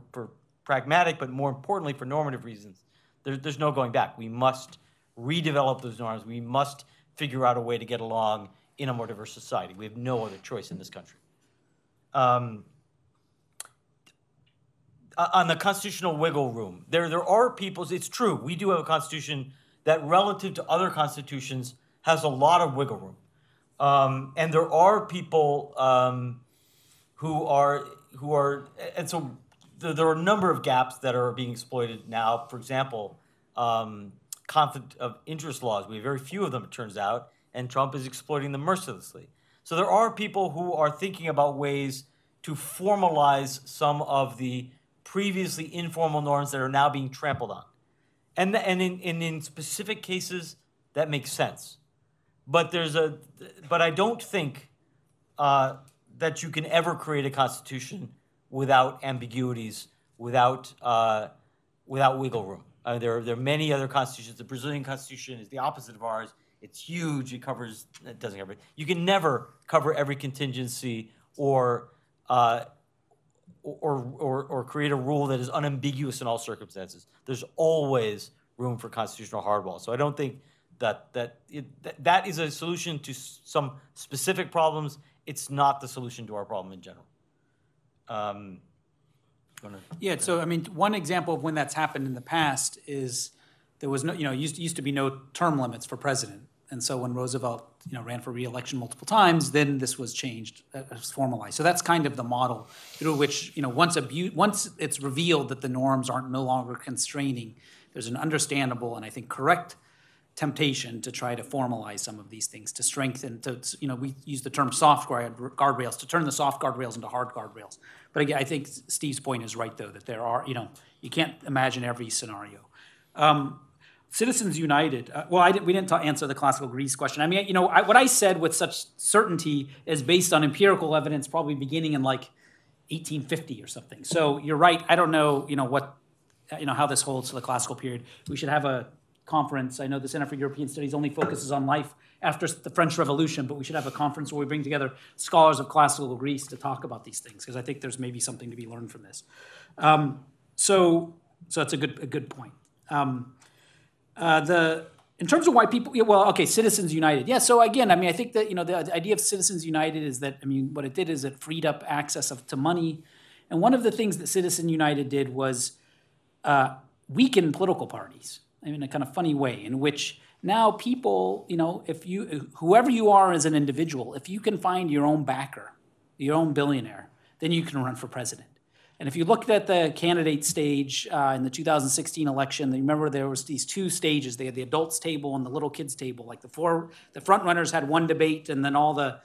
pragmatic, but more importantly for normative reasons. There's no going back. We must redevelop those norms. We must figure out a way to get along in a more diverse society. We have no other choice in this country. On the constitutional wiggle room, there are people, it's true, we do have a constitution that relative to other constitutions has a lot of wiggle room. And there are people and so there are a number of gaps that are being exploited now. For example, conflict of interest laws. We have very few of them, it turns out, and Trump is exploiting them mercilessly. So there are people who are thinking about ways to formalize some of the previously informal norms that are now being trampled on. And in specific cases, that makes sense. But I don't think that you can ever create a constitution without ambiguities, without wiggle room. There are many other constitutions. The Brazilian Constitution is the opposite of ours. It's huge. It doesn't cover it. You can never cover every contingency or create a rule that is unambiguous in all circumstances. There's always room for constitutional hardball. So I don't think that is a solution to some specific problems. It's not the solution to our problem in general. Yeah, so I mean, one example of when that's happened in the past is there was no, used to be no term limits for president. And so when Roosevelt, ran for re-election multiple times, then this was changed, was formalized. So that's kind of the model through which, once it's revealed that the norms aren't no longer constraining, there's an understandable and I think correct temptation to try to formalize some of these things, to strengthen, we use the term soft guardrails, to turn the soft guardrails into hard guardrails. But again, I think Steve's point is right, though, that there are, you can't imagine every scenario. Citizens United, we didn't answer the classical Greece question. I mean, what I said with such certainty is based on empirical evidence, probably beginning in like 1850 or something. So you're right. I don't know, how this holds to the classical period. We should have a conference. I know the Center for European Studies only focuses on life after the French Revolution, but we should have a conference where we bring together scholars of classical Greece to talk about these things, because I think there's maybe something to be learned from this. So that's a good point. In terms of why people, Citizens United. Yeah, so again, I mean, I think that, the idea of Citizens United is that, what it did is it freed up access to money. And one of the things that Citizens United did was weaken political parties in a kind of funny way, in which now people, whoever you are as an individual, if you can find your own backer, your own billionaire, then you can run for president. And if you looked at the candidate stage in the 2016 election, remember there was these two stages. They had the adults table and the little kids table. Like the front runners had one debate, and then all the,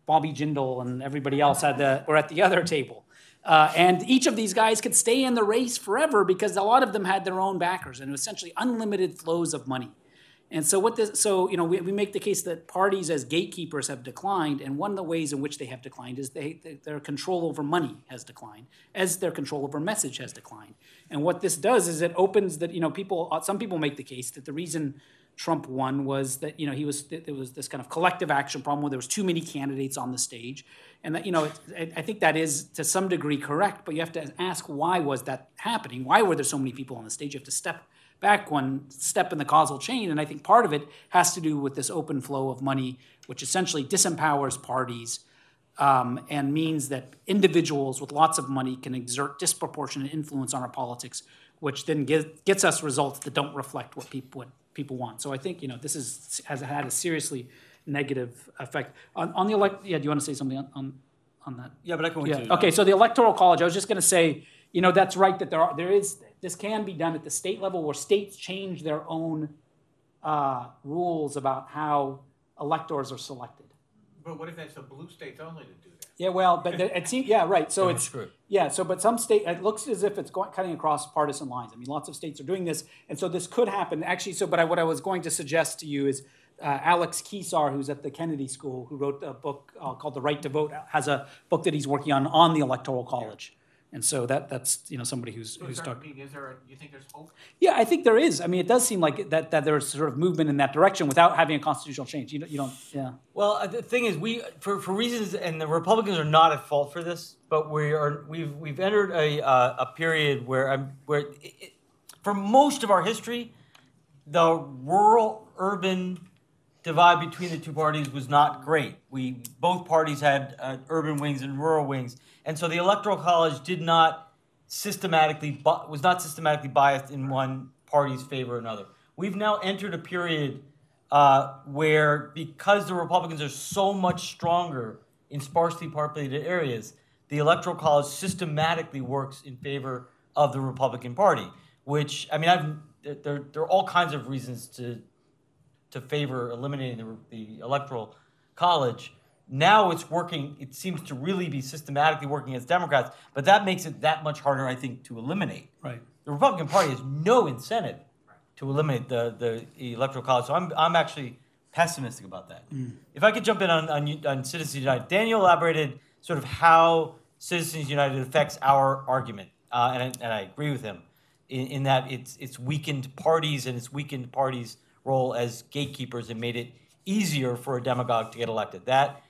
Bobby Jindal and everybody else were at the other table. And each of these guys could stay in the race forever because a lot of them had their own backers, and it was essentially unlimited flows of money. And so we make the case that parties as gatekeepers have declined, and one of the ways in which they have declined is their control over money has declined, as their control over message has declined. And what this does is it opens that, some people make the case that the reason Trump won was that, there was this kind of collective action problem where there was too many candidates on the stage. And that, I think that is to some degree correct, but you have to ask, why was that happening? Why were there so many people on the stage? You have to step back one step in the causal chain, and I think part of it has to do with this open flow of money, which essentially disempowers parties and means that individuals with lots of money can exert disproportionate influence on our politics, which then gets us results that don't reflect what people want. So I think this has had a seriously negative effect on the elect. Yeah, do you want to say something on that? Yeah, but I can wait to. Okay, so the Electoral College. I was just going to say, that's right that there is. This can be done at the state level, where states change their own rules about how electors are selected. But what if that's the blue states only to do that? Yeah, well, but it seems, yeah, right. So it's screwed. Yeah, so but some state, it looks as if it's cutting across partisan lines. I mean, lots of states are doing this, and so this could happen. Actually, what I was going to suggest to you is Alex Keesar, who's at the Kennedy School, who wrote a book called The Right to Vote, has a book that he's working on the Electoral College. Yeah. And so that's somebody who's talking. Do you think there's hope? Yeah, I think there is. I mean, it does seem like that there's sort of movement in that direction without having a constitutional change. You don't. Yeah. Well, the thing is, for reasons, and the Republicans are not at fault for this, but we've entered a period where for most of our history, the rural-urban divide between the two parties was not great. Both parties had urban wings and rural wings. And so the Electoral College was not systematically biased in one party's favor or another. We've now entered a period where, because the Republicans are so much stronger in sparsely populated areas, the Electoral College systematically works in favor of the Republican Party, which, I mean, there are all kinds of reasons to favor eliminating the Electoral College. Now it's working, it seems to really be systematically working against Democrats, but that makes it that much harder, I think, to eliminate. Right. The Republican Party has no incentive to eliminate the Electoral College, so I'm actually pessimistic about that. If I could jump in on Citizens United, Daniel elaborated sort of how Citizens United affects our argument, and I agree with him in that it's weakened parties and it's weakened parties' role as gatekeepers and made it easier for a demagogue to get elected. That,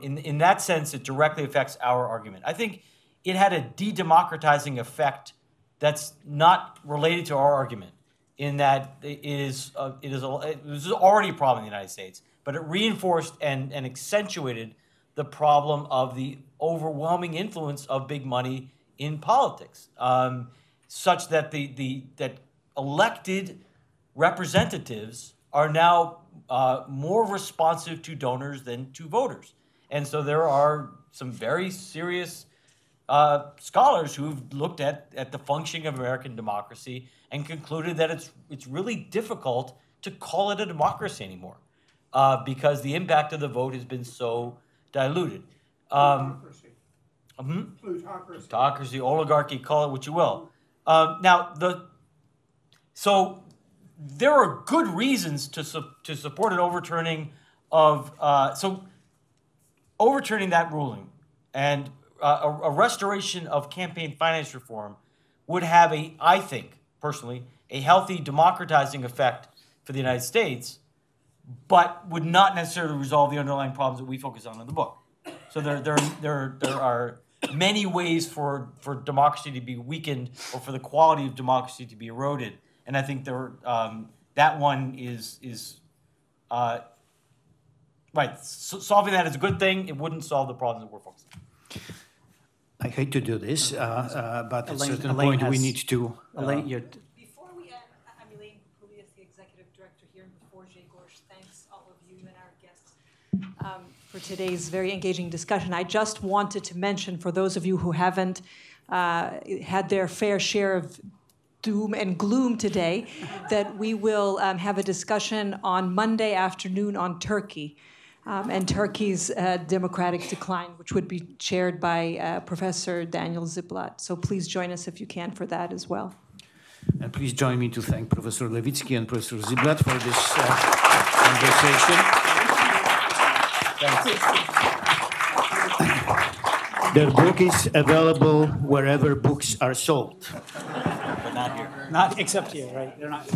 in that sense, it directly affects our argument. I think it had a de-democratizing effect that's not related to our argument, in that it was already a problem in the United States, but it reinforced and accentuated the problem of the overwhelming influence of big money in politics, such that that elected representatives are now more responsive to donors than to voters. And so there are some very serious scholars who've looked at the functioning of American democracy and concluded that it's really difficult to call it a democracy anymore, because the impact of the vote has been so diluted. Plutocracy, oligarchy, call it what you will. So there are good reasons to support an overturning of overturning that ruling, and a restoration of campaign finance reform would have I think personally, a healthy democratizing effect for the United States, but would not necessarily resolve the underlying problems that we focus on in the book. So there are many ways for democracy to be weakened or for the quality of democracy to be eroded, and I think that one is right. Solving that is a good thing. It wouldn't solve the problems that we're focusing on. I hate to do this, but at a certain Elaine point we need to. Elaine, Before we end, I'm Elaine Poulias, the executive director here, and before Grzegorz, thanks all of you and our guests for today's very engaging discussion. I just wanted to mention, for those of you who haven't had their fair share of doom and gloom today, that we will have a discussion on Monday afternoon on Turkey. And Turkey's democratic decline, which would be chaired by Professor Daniel Ziblatt. So please join us if you can for that as well. And please join me to thank Professor Levitsky and Professor Ziblatt for this conversation. Their book is available wherever books are sold. But not here. Not except here, right? They're not.